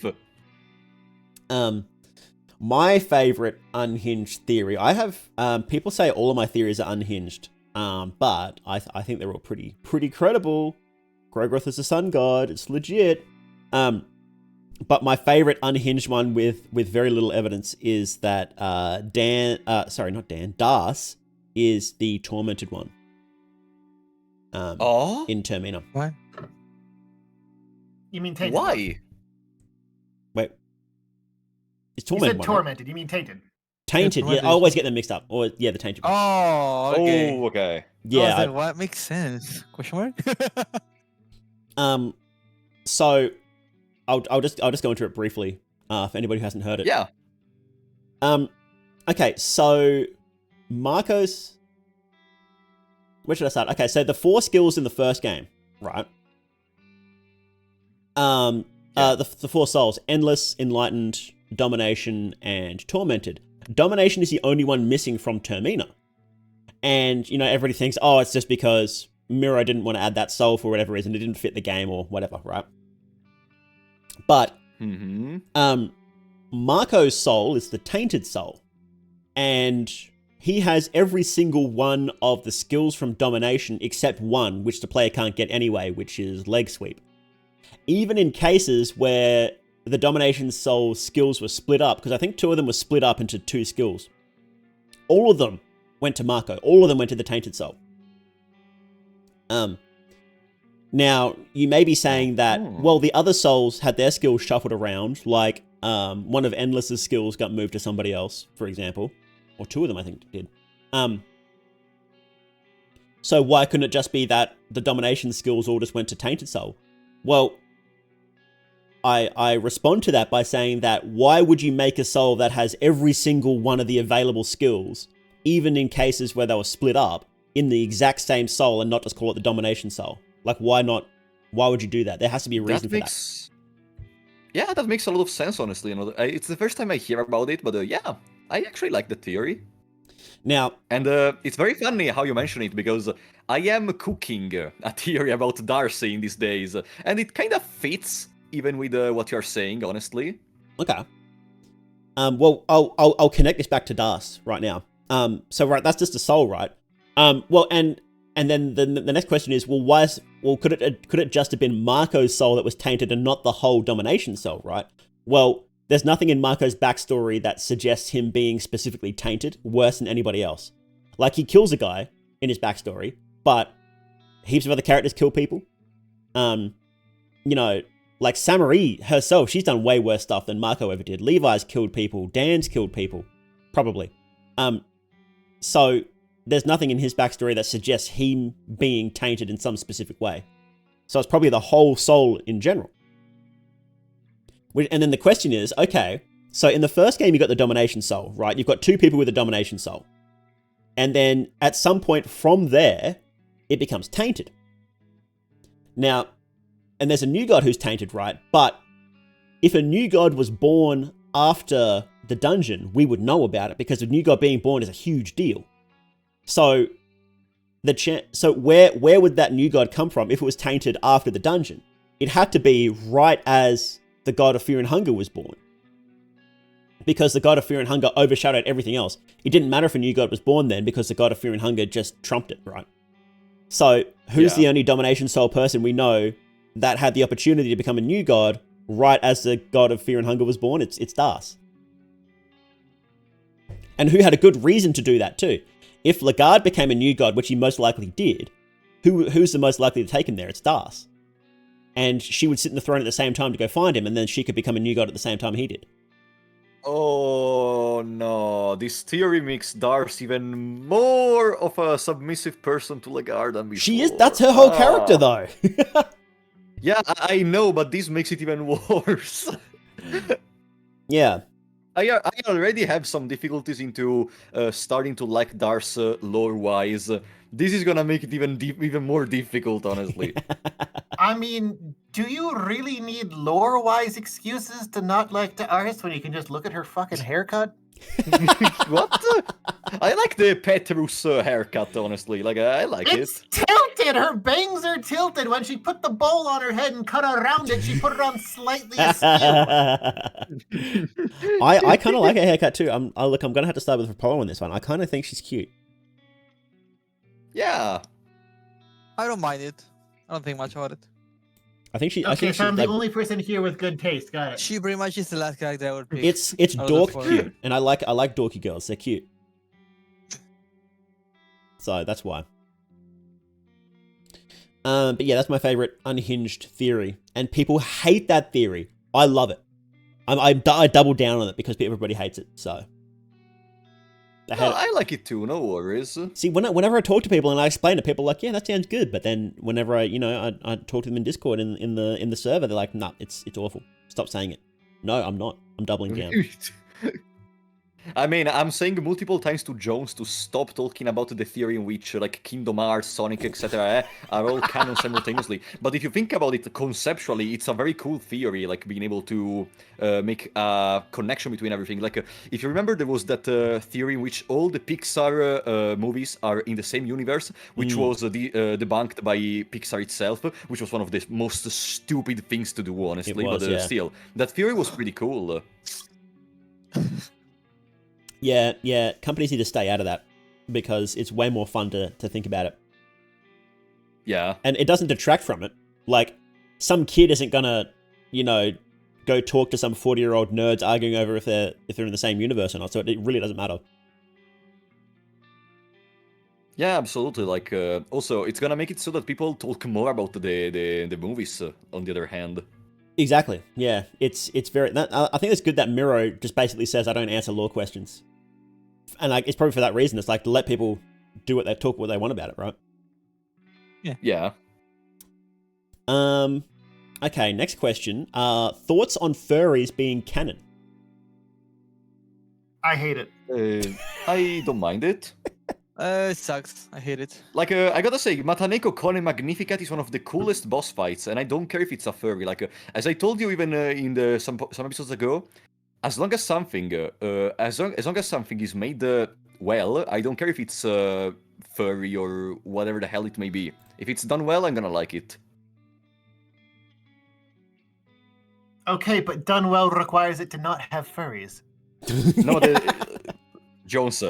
My favorite unhinged theory. I have people say all of my theories are unhinged. But I think they're all pretty credible. Grogroth is the sun god. It's legit. But my favorite unhinged one with very little evidence is that Das is the tormented one. In Termina. What? You mean tainted? Why? Wait. It's You tormented said one. tormented. Right? You mean tainted? Tainted. Yeah, I always get them mixed up. Or yeah, the tainted one. Oh, okay. Oh, okay. Yeah. I was like, what makes sense? Question mark? So I'll just go into it briefly, for anybody who hasn't heard it. Yeah. Okay, so Marcos. Where should I start? Okay, so the 4 skills in the first game, right? The 4 souls: Endless, Enlightened, Domination, and Tormented. Domination is the only one missing from Termina. And, everybody thinks, oh, it's just because Miro didn't want to add that soul for whatever reason. It didn't fit the game or whatever, right? But, Marco's soul is the Tainted soul. And he has every single one of the skills from Domination except one, which the player can't get anyway, which is Leg Sweep. Even in cases where the Domination soul skills were split up, because I think 2 of them were split up into 2 skills. All of them went to Marco. All of them went to the Tainted soul. Now, you may be saying that, well, the other souls had their skills shuffled around, like one of Endless's skills got moved to somebody else, for example. Or 2 of them, I think, did. So why couldn't it just be that the Domination skills all just went to Tainted Soul? Well, I respond to that by saying that why would you make a soul that has every single one of the available skills, even in cases where they were split up, in the exact same soul and not just call it the Domination soul? Like, why not? Why would you do that? There has to be a reason for that. Yeah, that makes a lot of sense, honestly. It's the first time I hear about it, but yeah, I actually like the theory. Now, and it's very funny how you mention it, because I am cooking a theory about Darcy in these days, and it kind of fits even with what you're saying, honestly. okay. Well, I'll connect this back to Das right now. So right, that's just a soul, right? Well, and then the next question is, well, could it just have been Marco's soul that was tainted and not the whole domination soul, right? Well, there's nothing in Marco's backstory that suggests him being specifically tainted worse than anybody else. Like, he kills a guy in his backstory, but heaps of other characters kill people. You know, like Samarie herself, she's done way worse stuff than Marco ever did. Levi's killed people. Dan's killed people. Probably. So there's nothing in his backstory that suggests him being tainted in some specific way. So it's probably the whole soul in general. And then the question is, okay, so in the first game you got the domination soul, right? You've got two people with a domination soul. And then at some point from there, it becomes tainted. Now, and there's a new god who's tainted, right? But if a new god was born after the dungeon, we would know about it, because a new god being born is a huge deal. So where would that new god come from if it was tainted after the dungeon? It had to be right as the god of fear and hunger was born, because the god of fear and hunger overshadowed everything else. It didn't matter if a new god was born then, because the god of fear and hunger just trumped it, right? So who's the only domination soul person we know that had the opportunity to become a new god right as the god of fear and hunger was born? It's Das. And who had a good reason to do that too. If Lagarde became a new god, which he most likely did, who's the most likely to take him there? It's Das. And she would sit in the throne at the same time to go find him, and then she could become a new god at the same time he did. Oh no, this theory makes Darcy even more of a submissive person to Lagarde than before. She is, that's her whole character though. Yeah, I know, but this makes it even worse. Yeah. I already have some difficulties into starting to like Darcy lore-wise. This is gonna make it even more difficult, honestly. I mean, do you really need lore-wise excuses to not like Dars when you can just look at her fucking haircut? What? I like the Petrus haircut, honestly. Like, I like it's tilted! Her bangs are tilted! When she put the bowl on her head and cut around it, she put it on slightly askew. I kind of like her haircut too. I'm gonna have to start with Apollo on this one. I kind of think she's cute. Yeah. I don't mind it. I don't think much about it. I think she. Okay, I think so I'm like, the only person here with good taste. Got it. She pretty much is the last character I would pick. It's out of the dork four. cute, and I like dorky girls. They're cute. So that's why. But yeah, that's my favorite unhinged theory, and people hate that theory. I love it. I double down on it because everybody hates it. So. I like it too. No worries. See, whenever I talk to people and I explain it, people are like, "Yeah, that sounds good." But then whenever I talk to them in Discord in the server, they're like, "Nah, it's awful. Stop saying it." No, I'm not. I'm doubling down. I mean, I'm saying multiple times to Jones to stop talking about the theory in which, like, Kingdom Hearts, Sonic, etc. Are all canon simultaneously. But if you think about it conceptually, it's a very cool theory, like being able to make a connection between everything. Like, if you remember, there was that theory in which all the Pixar movies are in the same universe, which was debunked by Pixar itself, which was one of the most stupid things to do, honestly. Still, that theory was pretty cool. Yeah, companies need to stay out of that because it's way more fun to think about it. Yeah. And it doesn't detract from it. Like, some kid isn't gonna, go talk to some 40-year-old nerds arguing over if they're in the same universe or not, so it really doesn't matter. Yeah, absolutely. Like, also, it's gonna make it so that people talk more about the movies, on the other hand. Exactly. Yeah, it's very. I think it's good that Miro just basically says I don't answer lore questions, and like it's probably for that reason. It's like to let people do what they want about it, right? Yeah. Okay. Next question. Thoughts on furries being canon? I hate it. I don't mind it. It sucks. I hate it. Like, I gotta say, Mataneko Kone Magnificat is one of the coolest boss fights, and I don't care if it's a furry. Like, as I told you even some episodes ago, as long as something is made well, I don't care if it's furry or whatever the hell it may be. If it's done well, I'm gonna like it. Okay, but done well requires it to not have furries. No, Jones,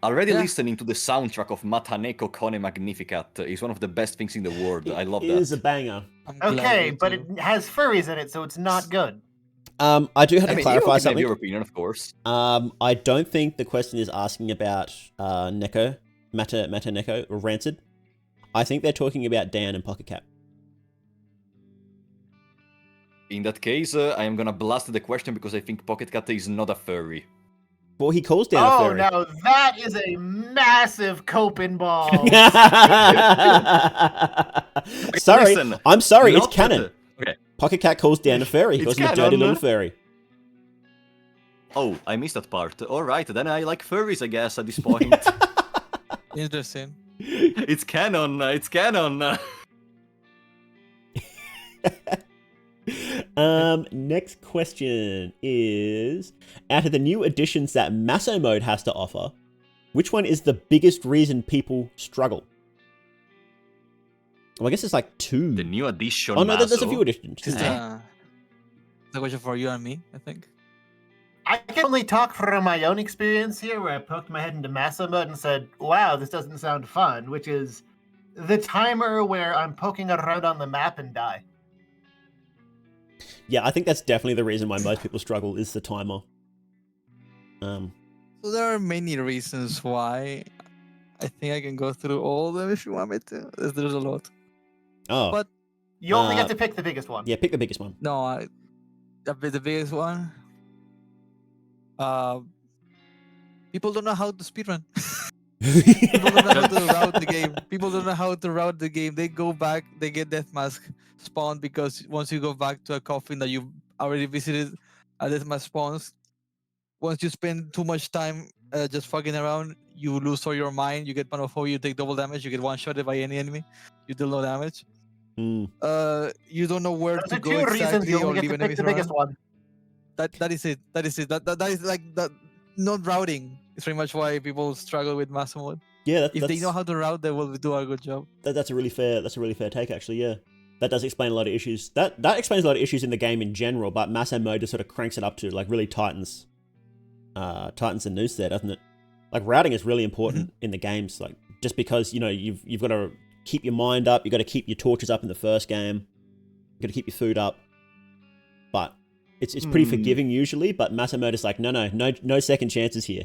already listening to the soundtrack of Mataneko Kone Magnificat is one of the best things in the world. I love that. It is a banger. Okay, but it has furries in it, so it's not good. I do have to clarify something. Your opinion, of course. I don't think the question is asking about Mata Neko or Rancid. I think they're talking about Dan and Pocket Cap. In that case, I am gonna blast the question because I think Pocket Cat is not a furry. Well, he calls Dan a furry. Oh, now that is a massive coping ball. Sorry, Listen, I'm sorry, it's canon. Okay. Pocket Cat calls Dan a furry. He calls him a dirty little furry. Oh, I missed that part. Alright, then I like furries, I guess, at this point. Interesting. It's canon, it's canon. Next question is, out of the new additions that Maso Mode has to offer, which one is the biggest reason people struggle? Well, I guess it's like 2. The new addition. Oh no, there's a few additions. It's a question for you and me, I think. I can only talk from my own experience here, where I poked my head into Massa mode and said, wow, this doesn't sound fun, which is the timer where I'm poking around on the map and die. Yeah, I think that's definitely the reason why most people struggle is the timer. So there are many reasons why. I think I can go through all of them if you want me to. There's a lot. Oh. But you only get to pick the biggest one. Yeah, pick the biggest one. No, the biggest one. People don't know how to speedrun. People don't know how to route the game. People don't know how to route the game. They go back, they get death mask spawned because once you go back to a coffin that you've already visited, a death mask spawns. Once you spend too much time just fucking around, you lose all your mind. You get Panophobia, you take double damage, you get one-shotted by any enemy, you deal no damage. You don't know where to go exactly or leave enemies around. Biggest one. That is it. That is like the not routing. It's pretty much why people struggle with Master Mode. Yeah, if they know how to route, they will do a good job. That's a really fair take, actually. Yeah, that does explain a lot of issues. That explains a lot of issues in the game in general. But Master Mode just sort of cranks it up to like really tightens the noose there, doesn't it? Like routing is really important in the games. Like just because you've got to keep your mind up, you've got to keep your torches up in the first game, you've got to keep your food up, but it's pretty forgiving usually. But Master Mode is like no second chances here.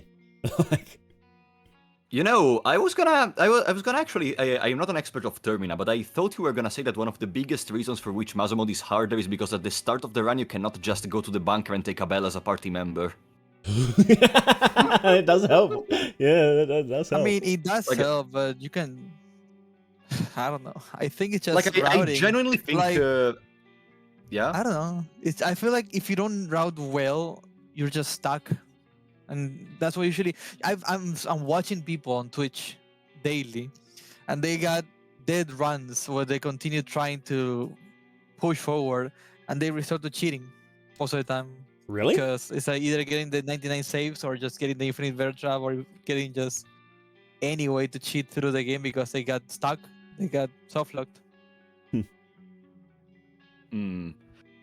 I was gonna actually. I am not an expert of Termina, but I thought you were gonna say that one of the biggest reasons for which Maso Mode is harder is because at the start of the run you cannot just go to the bunker and take a bell as a party member. It does help. Yeah, that does help. I mean, it does help, but you can. I don't know. I think it's just routing. I genuinely think. Yeah. I don't know. I feel like if you don't route well, you're just stuck, and that's what usually. I'm watching people on Twitch daily, and they got dead runs where they continue trying to push forward, and they resort to cheating most of the time. Really? Because it's like either getting the 99 saves or just getting the infinite bear trap or getting just any way to cheat through the game because they got stuck. They got soft locked.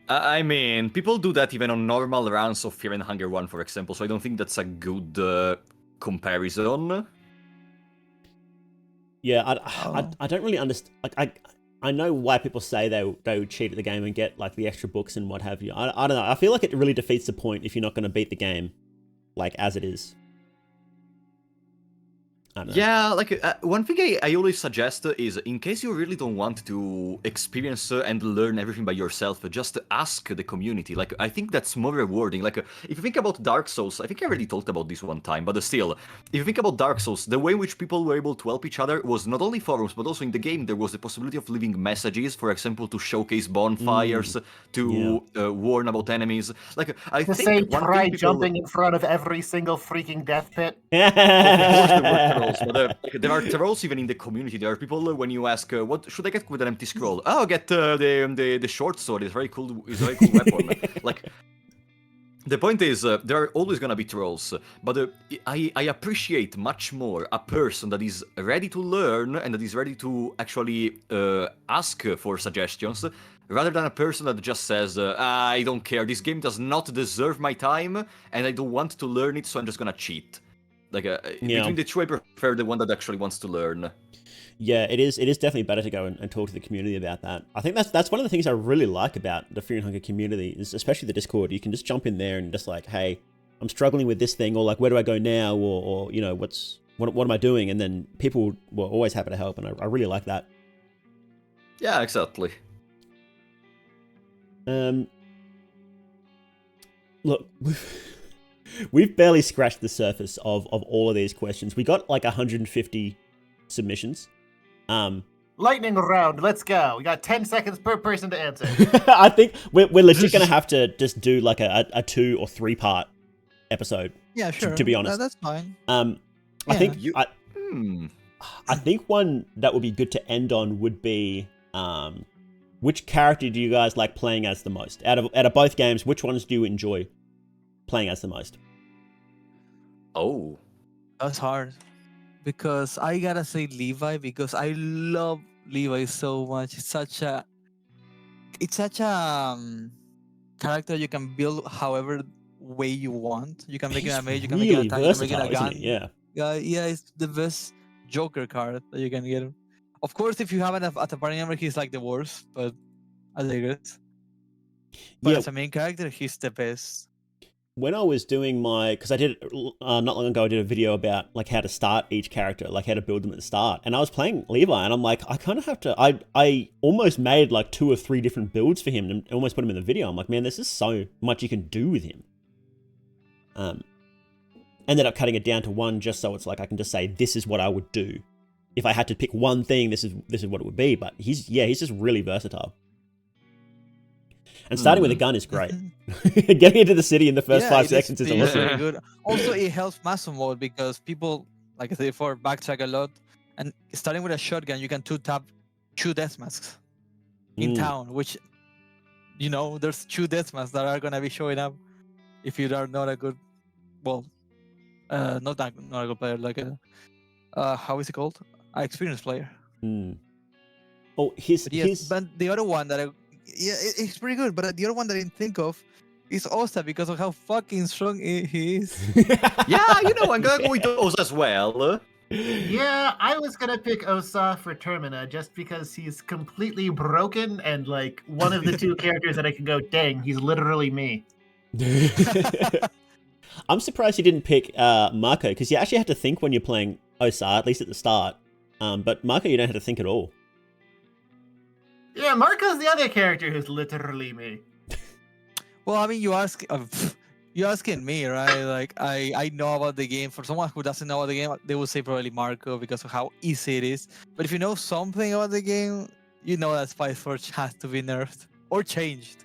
I mean, people do that even on normal rounds of Fear and Hunger 1, for example, so I don't think that's a good comparison. Yeah, I don't really understand. Like, I know why people say they would cheat at the game and get like the extra books and what have you. I don't know. I feel like it really defeats the point if you're not going to beat the game like as it is. Yeah, like one thing I always suggest is in case you really don't want to experience and learn everything by yourself, just ask the community. Like, I think that's more rewarding. Like, if you think about Dark Souls, I think I already talked about this one time, but still, if you think about Dark Souls, the way in which people were able to help each other was not only forums, but also in the game there was the possibility of leaving messages, for example, to showcase bonfires, to warn about enemies. Like, I think say one try thing people... jumping in front of every single freaking death pit. Of course there were trolls, but there are trolls even in the community. There are people when you ask, what should I get with an empty scroll? Oh, get the short sword. It's a very cool weapon. Like, The point is, there are always gonna be trolls, but I appreciate much more a person that is ready to learn and that is ready to actually ask for suggestions, rather than a person that just says, I don't care, this game does not deserve my time, and I don't want to learn it, so I'm just gonna cheat. Like, between the two, I prefer the one that actually wants to learn. Yeah, it is definitely better to go and talk to the community about that. I think that's one of the things I really like about the Fear and Hunger community, is especially the Discord. You can just jump in there and just like, hey, I'm struggling with this thing, or like, where do I go now, or you know, what am I doing? And then people were always happy to help, and I really like that. Yeah, exactly. Look, we've barely scratched the surface of all of these questions. We got like 150 submissions. Lightning round, let's go. We got 10 seconds per person to answer. I think we're legit gonna have to just do like a 2 or 3 part episode. Yeah, sure. To be honest, that's fine. I think I think one that would be good to end on would be which character do you guys like playing as the most? Out of both games, which ones do you enjoy playing as the most? Oh, that's hard. Because I gotta say Levi, because I love Levi so much. It's such a character you can build however way you want. You can make it a mage, you can really make it a tank, you can make it a gun. Yeah. Yeah, it's the best Joker card that you can get. Of course, if you have it at a party member, he's like the worst, but I like it. But as a main character, he's the best. When I was doing because I did not long ago, I did a video about like how to start each character, like how to build them at the start. And I was playing Levi, and I'm like, I kind of have to. I almost made like 2 or 3 different builds for him, and almost put him in the video. I'm like, man, there's just so much you can do with him. Ended up cutting it down to 1, just so it's like I can just say this is what I would do if I had to pick one thing. This is what it would be. But he's just really versatile. And starting with a gun is great. Getting into the city in the first 5 seconds is awesome. Very good. Also, it helps muscle mode because people, like I said before, backtrack a lot. And starting with a shotgun, you can 2-tap 2 death masks in town, which, you know, there's 2 death masks that are going to be showing up if you are not a good, well, not a good player, like how is it called? An experienced player. Oh, but the other one that it's pretty good, but the other one that I didn't think of is Osa because of how fucking strong he is. Yeah, you know, I'm gonna go with Osa as well. Yeah, I was gonna pick Osa for Termina just because he's completely broken and like one of the 2 characters that I can go, dang, he's literally me. I'm surprised you didn't pick Marco, because you actually have to think when you're playing Osa, at least at the start. But Marco, you don't have to think at all. Yeah, Marco's the other character who's literally me. Well, I mean, you're asking me, right? Like, I know about the game. For someone who doesn't know about the game, they would say probably Marco because of how easy it is. But if you know something about the game, you know that Spice Forge has to be nerfed or changed.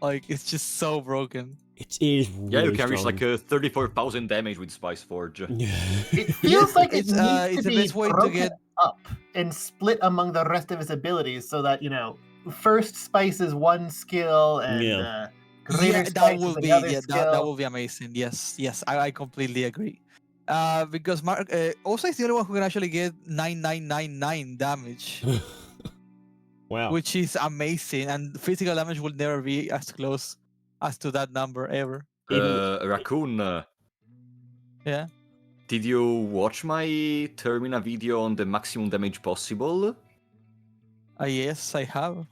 Like, it's just so broken. It is really yeah, you can reach strong. like 34,000 damage with Spice Forge. It feels like it's needs to the be best way to broken get up and split among the rest of his abilities so that, you know, first Spice is one skill and greater Spice is another skill. That will be amazing. Yes, I completely agree. Because Osa is the only one who can actually get 9999 damage. Wow. Which is amazing, and physical damage will never be as close as to that number ever. Raccoon. Yeah. Did you watch my Termina video on the maximum damage possible? Yes, I have.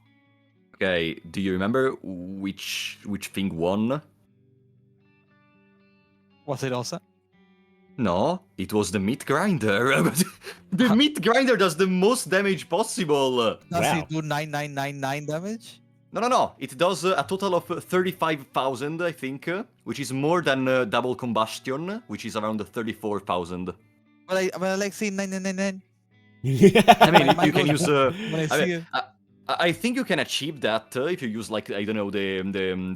Okay, do you remember which thing won? Was it Osa? No, it was the meat grinder. The meat grinder does the most damage possible. Does it do 9999 damage? No. It does a total of 35,000, I think, which is more than double combustion, which is around 34,000. But I like seeing 9999. I mean, you can use. I think you can achieve that if you use, like, I don't know, the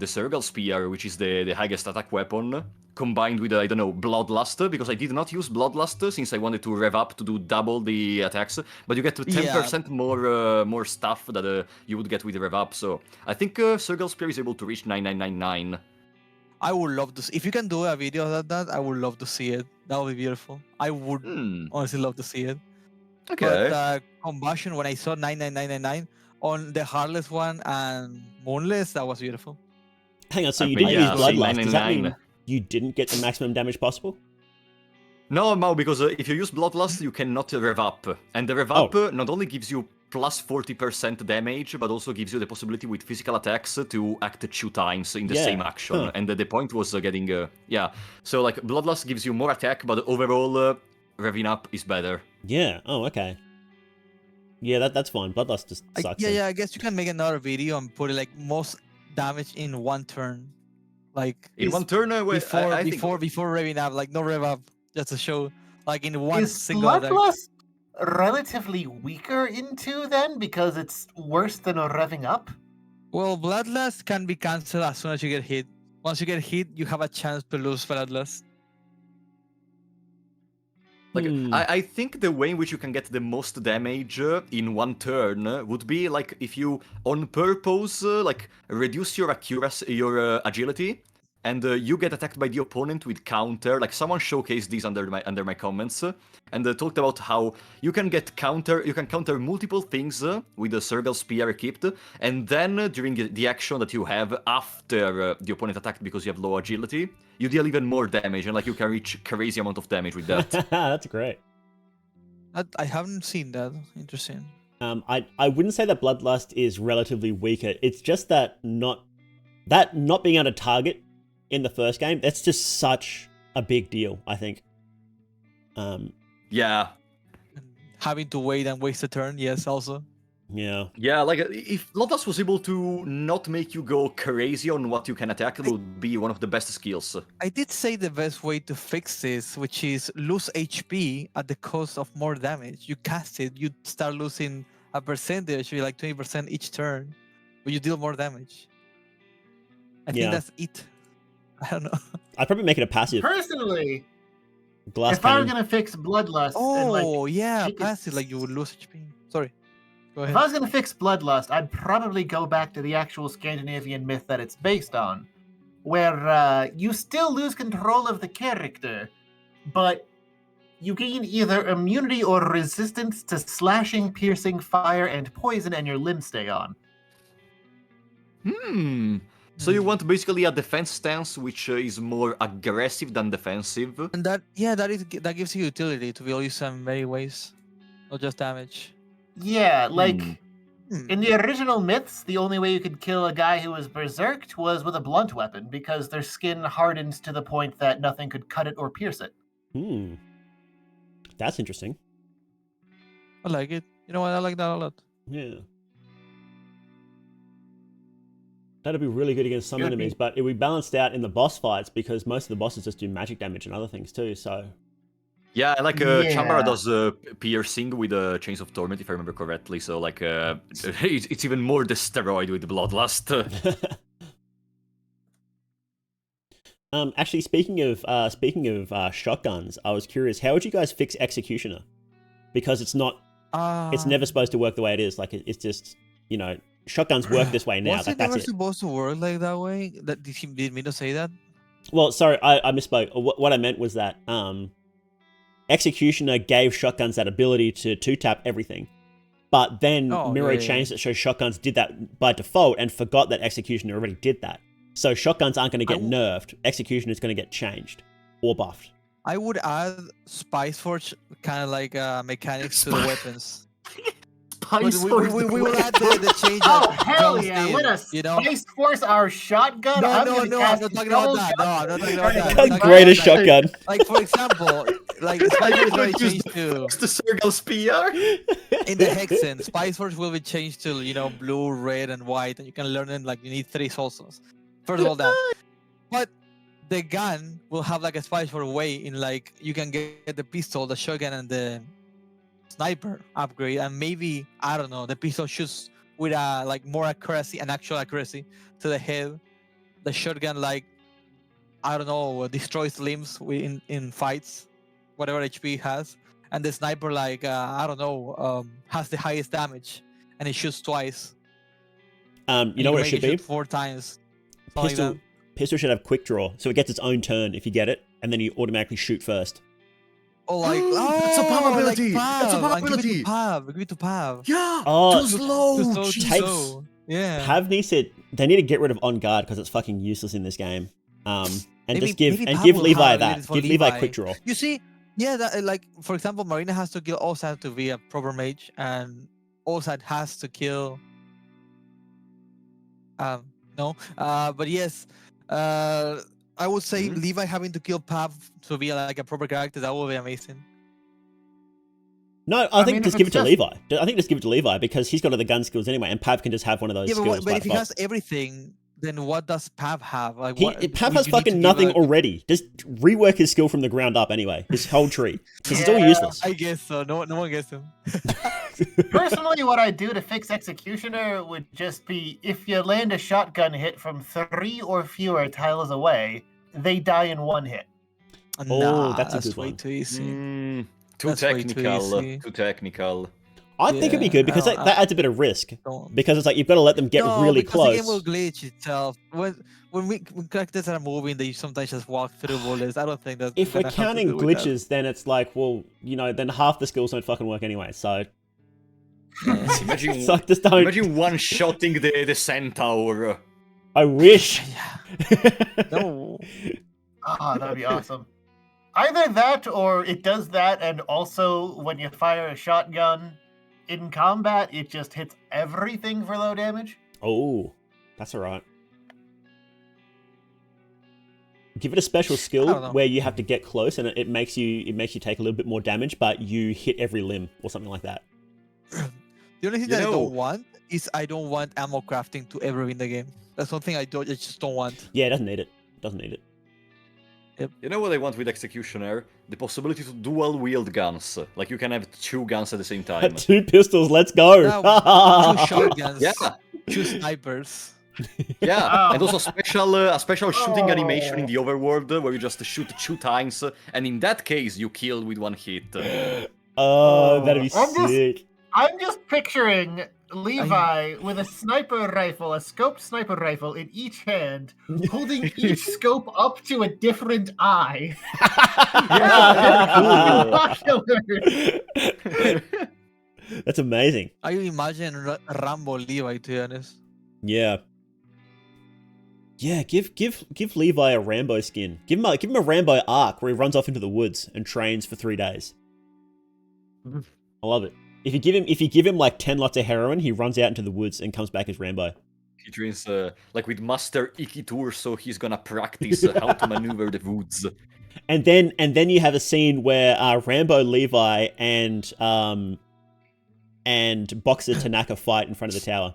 Sergal Spear, which is the highest attack weapon, combined with, I don't know, Bloodlust, because I did not use Bloodlust since I wanted to rev up to do double the attacks, but you get 10% more stuff that you would get with rev up, so I think Sergal Spear is able to reach 9999. I would love to see, if you can do a video of that, I would love to see it. That would be beautiful. I would honestly love to see it. Okay. But Combustion, when I saw 99999 on the Heartless one and Moonless, that was beautiful. Hang on, so I you mean, didn't use yeah, Bloodlust. Does that 999. mean you didn't get the maximum damage possible? No, because if you use Bloodlust, you cannot rev up. And the rev up not only gives you plus 40% damage, but also gives you the possibility with physical attacks to act 2 times in the same action. Huh. And the point was getting, So, like, Bloodlust gives you more attack, but overall, revving up is better. Yeah. Oh, okay. Yeah, that's fine. Bloodlust just sucks. Yeah, I guess you can make another video and put it like most damage in one turn. Like in one turn, before revving up, like no rev up, just to show like in one single attack. Bloodlust relatively weaker in 2 then, because it's worse than a revving up? Well, Bloodlust can be cancelled as soon as you get hit. Once you get hit, you have a chance to lose Bloodlust. Like, I think the way in which you can get the most damage in one turn would be like if you on purpose like reduce your accuracy, your agility, and you get attacked by the opponent with counter. Like someone showcased this under my comments, and talked about how you can counter multiple things with the Circle Spear equipped, and then during the action that you have after the opponent attacked because you have low agility, you deal even more damage, and like you can reach crazy amount of damage with that. That's great. I haven't seen that. Interesting. I wouldn't say that Bloodlust is relatively weaker. It's just that not being able to target in the first game, that's just such a big deal, I think. Yeah. Having to wait and waste a turn, yes, also. Yeah. Yeah, like if Bloodlust was able to not make you go crazy on what you can attack, it would be one of the best skills. I did say the best way to fix this, which is lose HP at the cost of more damage. You cast it, you start losing a percentage, like 20% each turn, but you deal more damage. I think that's it. I don't know. I'd probably make it a passive. Personally, Glass if I were cannon. going to fix Bloodlust... passive, like you would lose HP. Sorry. Go ahead. If I was going to fix Bloodlust, I'd probably go back to the actual Scandinavian myth that it's based on, where you still lose control of the character, but you gain either immunity or resistance to slashing, piercing, fire, and poison, and your limbs stay on. So you want basically a defense stance which is more aggressive than defensive. And that gives you utility to be used in many ways, not just damage. Yeah, like in the original myths, the only way you could kill a guy who was berserked was with a blunt weapon, because their skin hardens to the point that nothing could cut it or pierce it. That's interesting. I like it. You know what? I like that a lot. Yeah. That'd be really good against some enemies, but it would be balanced out in the boss fights because most of the bosses just do magic damage and other things too, so... Yeah, like Chambara does piercing with Chains of Torment, if I remember correctly, so like it's even more destroyed with Bloodlust. Actually, speaking of shotguns, I was curious, how would you guys fix Executioner? Because it's never supposed to work the way it is. Like it's just, you know, shotguns work this way now. Was like, it never that's it. supposed to work like that way? Did he mean to say that? Well, sorry, I misspoke. What I meant was that Executioner gave shotguns that ability to two-tap everything. But then Miro changed it so shotguns did that by default and forgot that Executioner already did that. So shotguns aren't going to get nerfed. Executioner is going to get changed or buffed. I would add Spice Forge kind of like mechanics to the weapons. Spice Forge. We will add the change. Oh, hell yeah. Let us Spice Force our shotgun. No, I'm not talking about that. No, I'm not talking about that. The greatest shotgun. Like, for example, like Spice Forge will be changed to... the Circle Spear. In the Hexen, Spice Forge will be changed to, you know, blue, red, and white, and you can learn it like you need 3 soulstones. First of all, that. But the gun will have like a Spice Forge way in like you can get the pistol, the shotgun, and the sniper upgrade, and maybe I don't know, the pistol shoots with like more accuracy and actual accuracy to the head. The shotgun, like I don't know, destroys limbs in fights, whatever HP it has, and the sniper, like I don't know, has the highest damage and it shoots twice. You know what it should be? 4 times. pistol should have quick draw, so it gets its own turn if you get it, and then you automatically shoot first. Oh, like It's a Pav ability. Like It's a Pav Give ability. it to Pav. Yeah. Oh, too slow. Too slow, too Jesus. slow. Yeah. Pav needs to. They need to get rid of on guard because it's fucking useless in this game. And Maybe- just give maybe Pav give will Levi have that. it for Give Levi Levi. quick draw. You see, yeah, that, like for example, Marina has to kill Osad to be a proper mage, and Osad has to kill. No, but yes, I would say Levi having to kill Pav to be like a proper character. That would be amazing. No, I think mean, just if give it it's to just- Levi. I think just give it to Levi because he's got all the gun skills anyway, and Pav can just have one of those Yeah, skills. but by if he default. has everything, then what does Pav have? Like, He, what, Pav would has you need to fucking give nothing a- already. Just rework his skill from the ground up anyway. His whole tree. Because it's all Yeah. useless. I guess so. No one gets him. Personally, what I'd do to fix Executioner would just be if you land a shotgun hit from 3 or fewer tiles away, they die in 1 hit. Oh, that's a good way one. too easy. Too That's way too technical. easy. Too technical. I think it'd be Yeah, good because I don't- that adds a bit of risk. Don't- Because it's like you've got to let them get No, really because close. the game will glitch itself. When characters are moving, they sometimes just walk through bullets. I don't think that's. If we're gonna have to counting do with that. glitches, then it's like, well, then half the skills don't fucking work anyway. So Yeah. Imagine, it's like, just don't. imagine one-shotting the centaur. I wish. No. Ah, that'd be awesome. Either that or it does that, and also when you fire a shotgun in combat, it just hits everything for low damage. Oh, that's alright. Give it a special I don't skill know. where you have to get close, and it makes you take a little bit more damage, but you hit every limb or something like that. The only thing You that I know- don't want is I don't want ammo crafting to ever win the game. That's one thing I just don't want. Yeah, it doesn't need it. Doesn't need it. You know what I want with Executioner? The possibility to dual wield guns. Like you can have 2 guns at the same time. 2 pistols. Let's go. Two shotguns. Yeah, 2 snipers. yeah. Oh. And also a special shooting animation in the overworld where you just shoot 2 times, and in that case you kill with 1 hit. Oh, that'd be I'm just- sick. I'm just picturing Levi with a sniper rifle, a scoped sniper rifle in each hand, holding each scope up to a different eye. That's amazing. I imagine Rambo Levi, to be honest. Yeah. Yeah, give Levi a Rambo skin. Give him a Rambo arc where he runs off into the woods and trains for 3 days. I love it. If you give him like 10 lots of heroin, he runs out into the woods and comes back as Rambo. He trains like with Master Ikitur, so he's gonna practice how to maneuver the woods. And then you have a scene where Rambo, Levi, and Boxer Tanaka fight in front of the tower.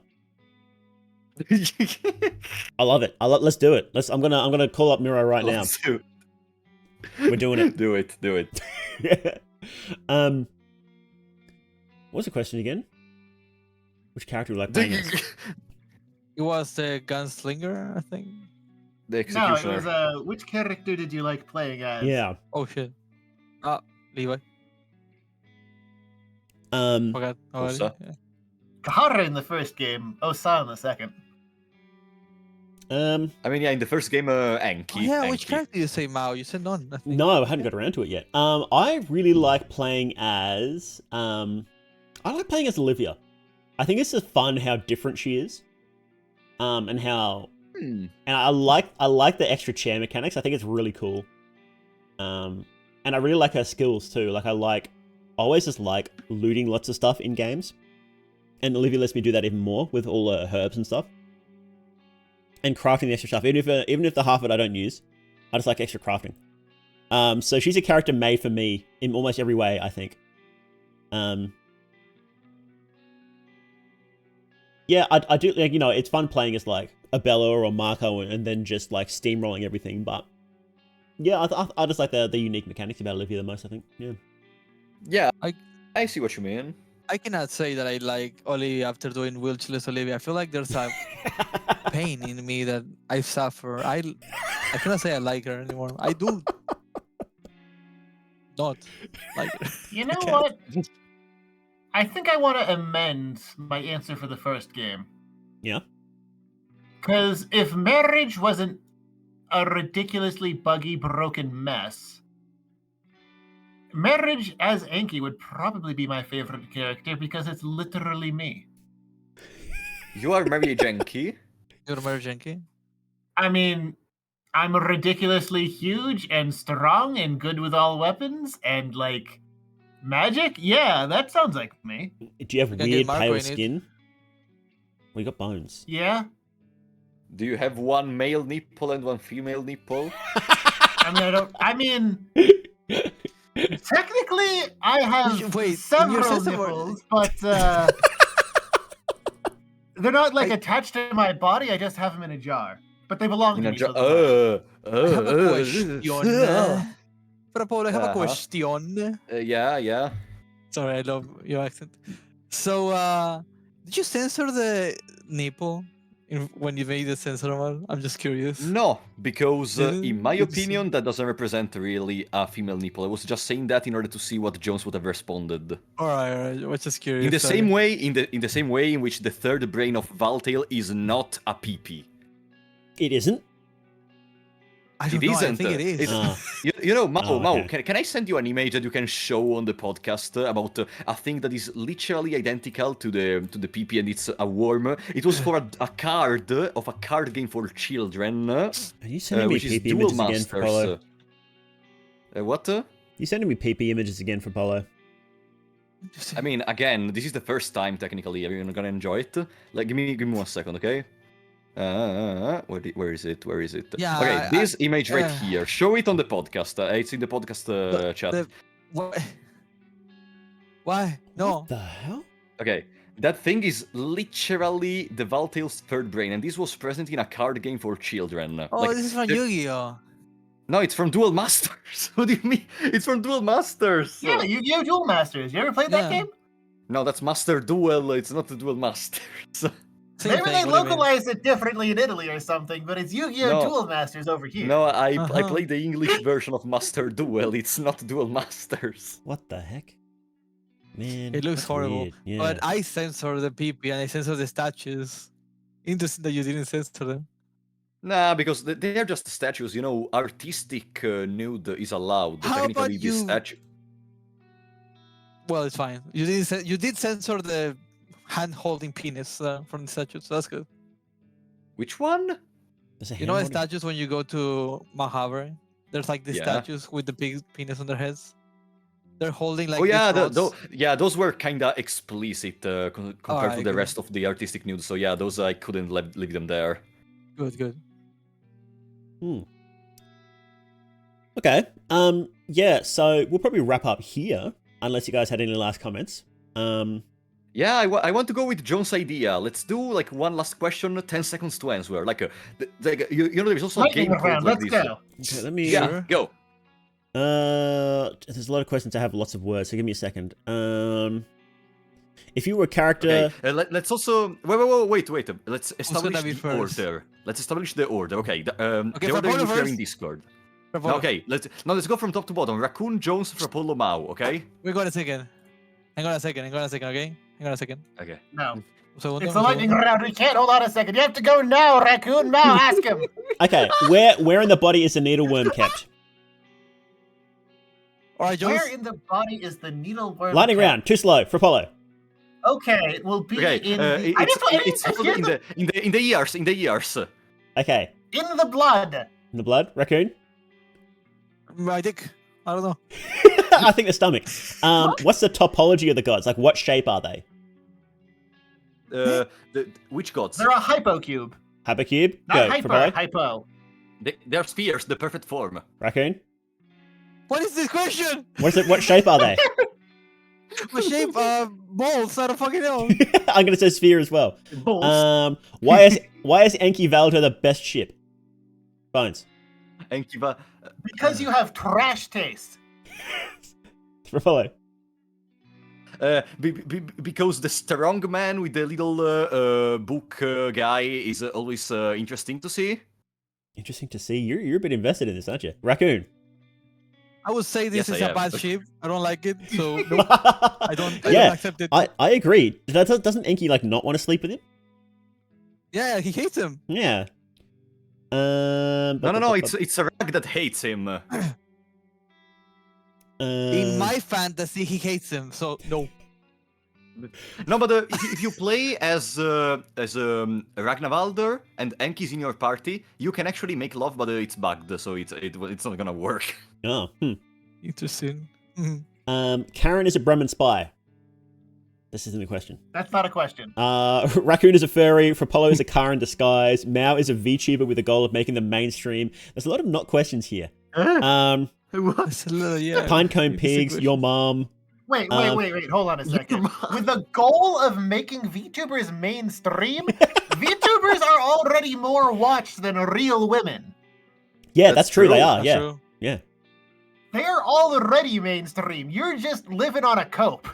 I love it. Let's do it. I'm gonna call up Miro right now. Let's do We're doing it. Do it. What's the question again? Which character would you like playing as? It was the gunslinger, I think. The No, Executioner. it was which character did you like playing as? Yeah. Oh shit. Levi. Um. Forgot. already. Osa. Yeah. Kahara in the first game, Osa in the second. I mean, yeah, in the first game, Anki. Oh, yeah, which Anki. character did you say, Mao? You said none. I think. No, I hadn't got around to it yet. I really like playing as I like playing as Olivia. I think it's just fun how different she is. And how and I like the extra chair mechanics. I think it's really cool. And I really like her skills too. Like I always just like looting lots of stuff in games. And Olivia lets me do that even more with all the herbs and stuff. And crafting the extra stuff. Even if the half of it I don't use, I just like extra crafting. So she's a character made for me in almost every way, I think. Yeah, I do, like, it's fun playing as, like, a Bella or a Marco and then just, like, steamrolling everything, but... Yeah, I just like the unique mechanics about Olivia the most, I think, yeah. Yeah, I see what you mean. I cannot say that I like Olivia after doing Wilchless Olivia. I feel like there's a pain in me that I suffer. I cannot say I like her anymore. I do not like her. You know Okay. what? I think I want to amend my answer for the first game. Yeah. Because if marriage wasn't a ridiculously buggy, broken mess. Marriage as Enki would probably be my favorite character because it's literally me. You are Mary Jenky. You're Mary Jenky? I mean, I'm ridiculously huge and strong and good with all weapons and, like, magic? Yeah, that sounds like me. Do you have Can I get weird Marco pale in it? skin? We got bones. Yeah? Do you have one male nipple and one female nipple? Technically, I have Wait, in your several sense of nipples, but they're not like attached to my body. I just have them in a jar, but they belong to me. So I have a question. Fra Paolo, I have a question. Yeah. Sorry, I love your accent. So, did you censor the nipple when you made the censor one? I'm just curious. No, because in my Did you see- opinion, that doesn't represent really a female nipple. I was just saying that in order to see what Jones would have responded. All right. I was just curious. In the sorry. same way, in the same way in which the third brain of Valtail is not a PP. It isn't? I don't It know. I isn't. think it is. You know, Mao, okay. can I send you an image that you can show on the podcast about a thing that is literally identical to the PP, and it's a worm. It was for a card of a card game for children, Are you sending me which is PP Duel images again for Polo? Masters. What? You sending me PP images again for Polo? I mean, again, this is the first time technically. Are you gonna enjoy it? Like, give me 1 second, okay? Where is it? Yeah, Okay, this image right here. Show it on the podcast. It's in the podcast chat. Why? No. What the hell? Okay, that thing is literally the Valtail's third brain, and this was present in a card game for children. Oh, this is from Yu-Gi-Oh! No, it's from Duel Masters. What do you mean? It's from Duel Masters. Yeah, Yu-Gi-Oh! Duel Masters. You ever played that game? No, that's Master Duel. It's not the Duel Masters. Maybe they localized it differently in Italy or something, but it's Yu-Gi-Oh! Duel Masters over here. No, I played the English version of Master Duel. It's not Duel Masters. What the heck? Man, It looks that's horrible. weird. Yeah. But I censor the PP and I censor the statues. Interesting that you didn't censor them. Nah, because they are just statues. You know, artistic nude is allowed. How Technically, about this you- statue. Well, it's fine. You did censor the hand-holding penis from the statues, so that's good. Which one? There's a You know the hand on it? statues when you go to Mahabharata? There's like the Yeah. statues with the big penis on their heads. They're holding like. Oh yeah, these rods. those were kinda explicit compared to Alright, the good. rest of the artistic nudes. So yeah, those I couldn't leave them there. Good. Okay. Yeah, so we'll probably wrap up here, unless you guys had any last comments. Yeah, I want to go with John's idea. Let's do like one last question, 10 seconds to answer. Like, you know, there's also a Lightning game called round, like let's this. go. Okay, let me... Yeah, go. There's a lot of questions. I have lots of words, so give me a second. If you were a character... Okay, let's also... Wait. Let's establish gonna be the first? order. Let's establish the order. Okay, the Okay, order in Frapollo which we are in first. Discord. Frapollo, Okay, let's go from top to bottom. Raccoon, Jones, Frapollo, Mao, okay? We're going a second. Hang on a second, okay? Hang on a second. Okay. No. So It's the lightning round. We can't hold on a second. You have to go now, Raccoon. Now, ask him. Okay, where in the body is the needleworm kept? All right, Jones. Where in the body is the needleworm? Lightning kept? round, too slow, for Apollo. Okay, it will be Okay, in the... it's held in the ears, Okay, in the blood. in the blood, raccoon? My dick. I don't know. I think the stomach. What's the topology of the gods? Like, what shape are they? Which gods? They're a hypocube. Hypercube? Not Go, hyper, Frapollo. hypo. They're spheres, the perfect form. Raccoon? What is this question? What shape are they? What shape? Balls. I don't fucking know. I'm gonna say sphere as well. Bulls. Why is Enki Valdo the best ship? Bones. And Kiva. Because you have trash taste. Frapollo. Because the strong man with the little book guy is always interesting to see. Interesting to see. You're a bit invested in this, aren't you? Raccoon. I would say this Yes, is I a am. bad shape. I don't like it, so nope, I don't Yeah, accept it. I agree. Doesn't Enki like not want to sleep with him? Yeah, he hates him. Yeah. No. It's a rag that hates him. In my fantasy, he hates him, so no. No, but if you play as Ragnavaldr and Enki's in your party, you can actually make love, but it's bugged, so it's not gonna work. Oh, Interesting. Karen is a Bremen spy. This isn't a question. That's not a question. Raccoon is a furry. Frapollo is a car in disguise. Mao is a VTuber with the goal of making them mainstream. There's a lot of not questions here. Pinecone pigs, your mom. Wait. Hold on a second. With the goal of making VTubers mainstream, VTubers are already more watched than real women. Yeah, that's true. They are. That's Yeah. true. Yeah. They are already mainstream. You're just living on a cope.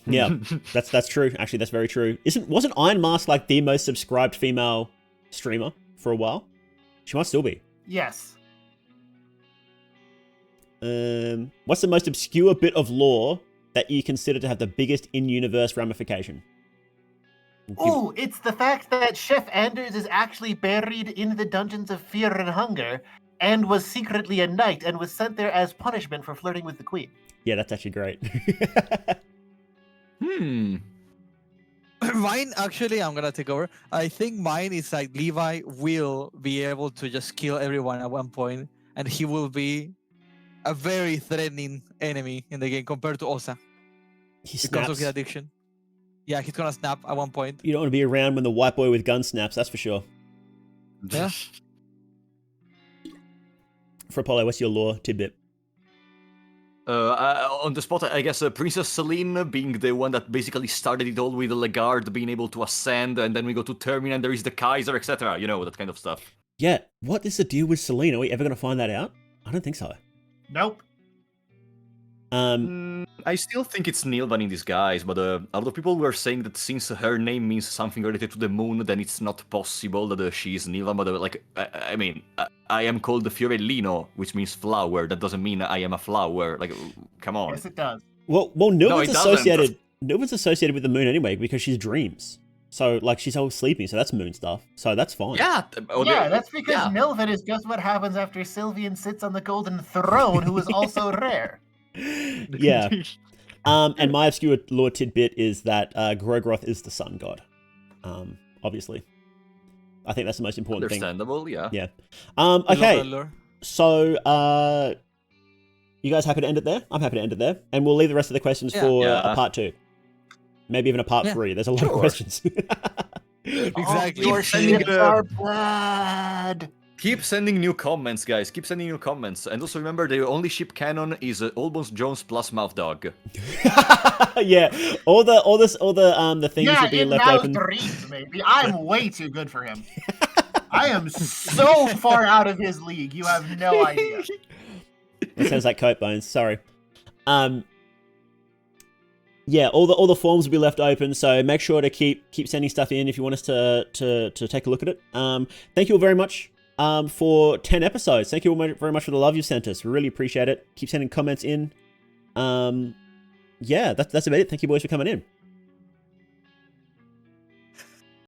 Yeah. That's true. Actually, that's very true. Wasn't Iron Mask like the most subscribed female streamer for a while? She might still be. Yes. What's the most obscure bit of lore that you consider to have the biggest in-universe ramification? Ooh, it's the fact that Chef Anders is actually buried in the Dungeons of Fear and Hunger and was secretly a knight and was sent there as punishment for flirting with the queen. Yeah, that's actually great. Mine, actually, I'm gonna take over. I think mine is like Levi will be able to just kill everyone at one point, and he will be a very threatening enemy in the game compared to Osa He because of snaps. his addiction. Yeah, he's gonna snap at one point. You don't want to be around when the white boy with gun snaps, that's for sure. Yeah. For Apollo, what's your lore tidbit? On the spot, I guess Princess Celine being the one that basically started it all with the Legard being able to ascend, and then we go to Termin and there is the Kaiser, etc. You know, that kind of stuff. Yeah, what is the deal with Selene? Are we ever going to find that out? I don't think so. Nope. I still think it's Nilvan in disguise, but a lot of people were saying that since her name means something related to the moon, then it's not possible that she is Nilvan. But I mean, I am called the Fiorellino, which means flower. That doesn't mean I am a flower. Like, come on. Yes, it does. Well, Nilvan's it doesn't. associated with the moon anyway because she's dreams. So, like, she's always sleeping, so that's moon stuff. So that's fine. Yeah. That's because Nilvan is just what happens after Sylvian sits on the golden throne, who is also rare. Yeah. And my obscure lore tidbit is that Grogroth is the sun god. Obviously. I think that's the most important thing. Understandable, yeah. Yeah. Okay. So, you guys happy to end it there? I'm happy to end it there. And we'll leave the rest of the questions for a part 2. Maybe even a part 3. There's a lot of questions. Exactly. Your ships are blood. Keep sending new comments, guys. Keep sending new comments. And also remember, the only ship canon is Allbones Jones plus Mouth Dog. Yeah. All the things will be left open. Dreams, maybe. I'm way too good for him. I am so far out of his league. You have no idea. That sounds like coat bones. Sorry. Yeah, all the forms will be left open, so make sure to keep sending stuff in if you want us to take a look at it. Thank you all very much for 10 episodes. Thank you all very much for the love you've sent us. We really appreciate it. Keep sending comments in. Yeah, that's about it. Thank you boys for coming in.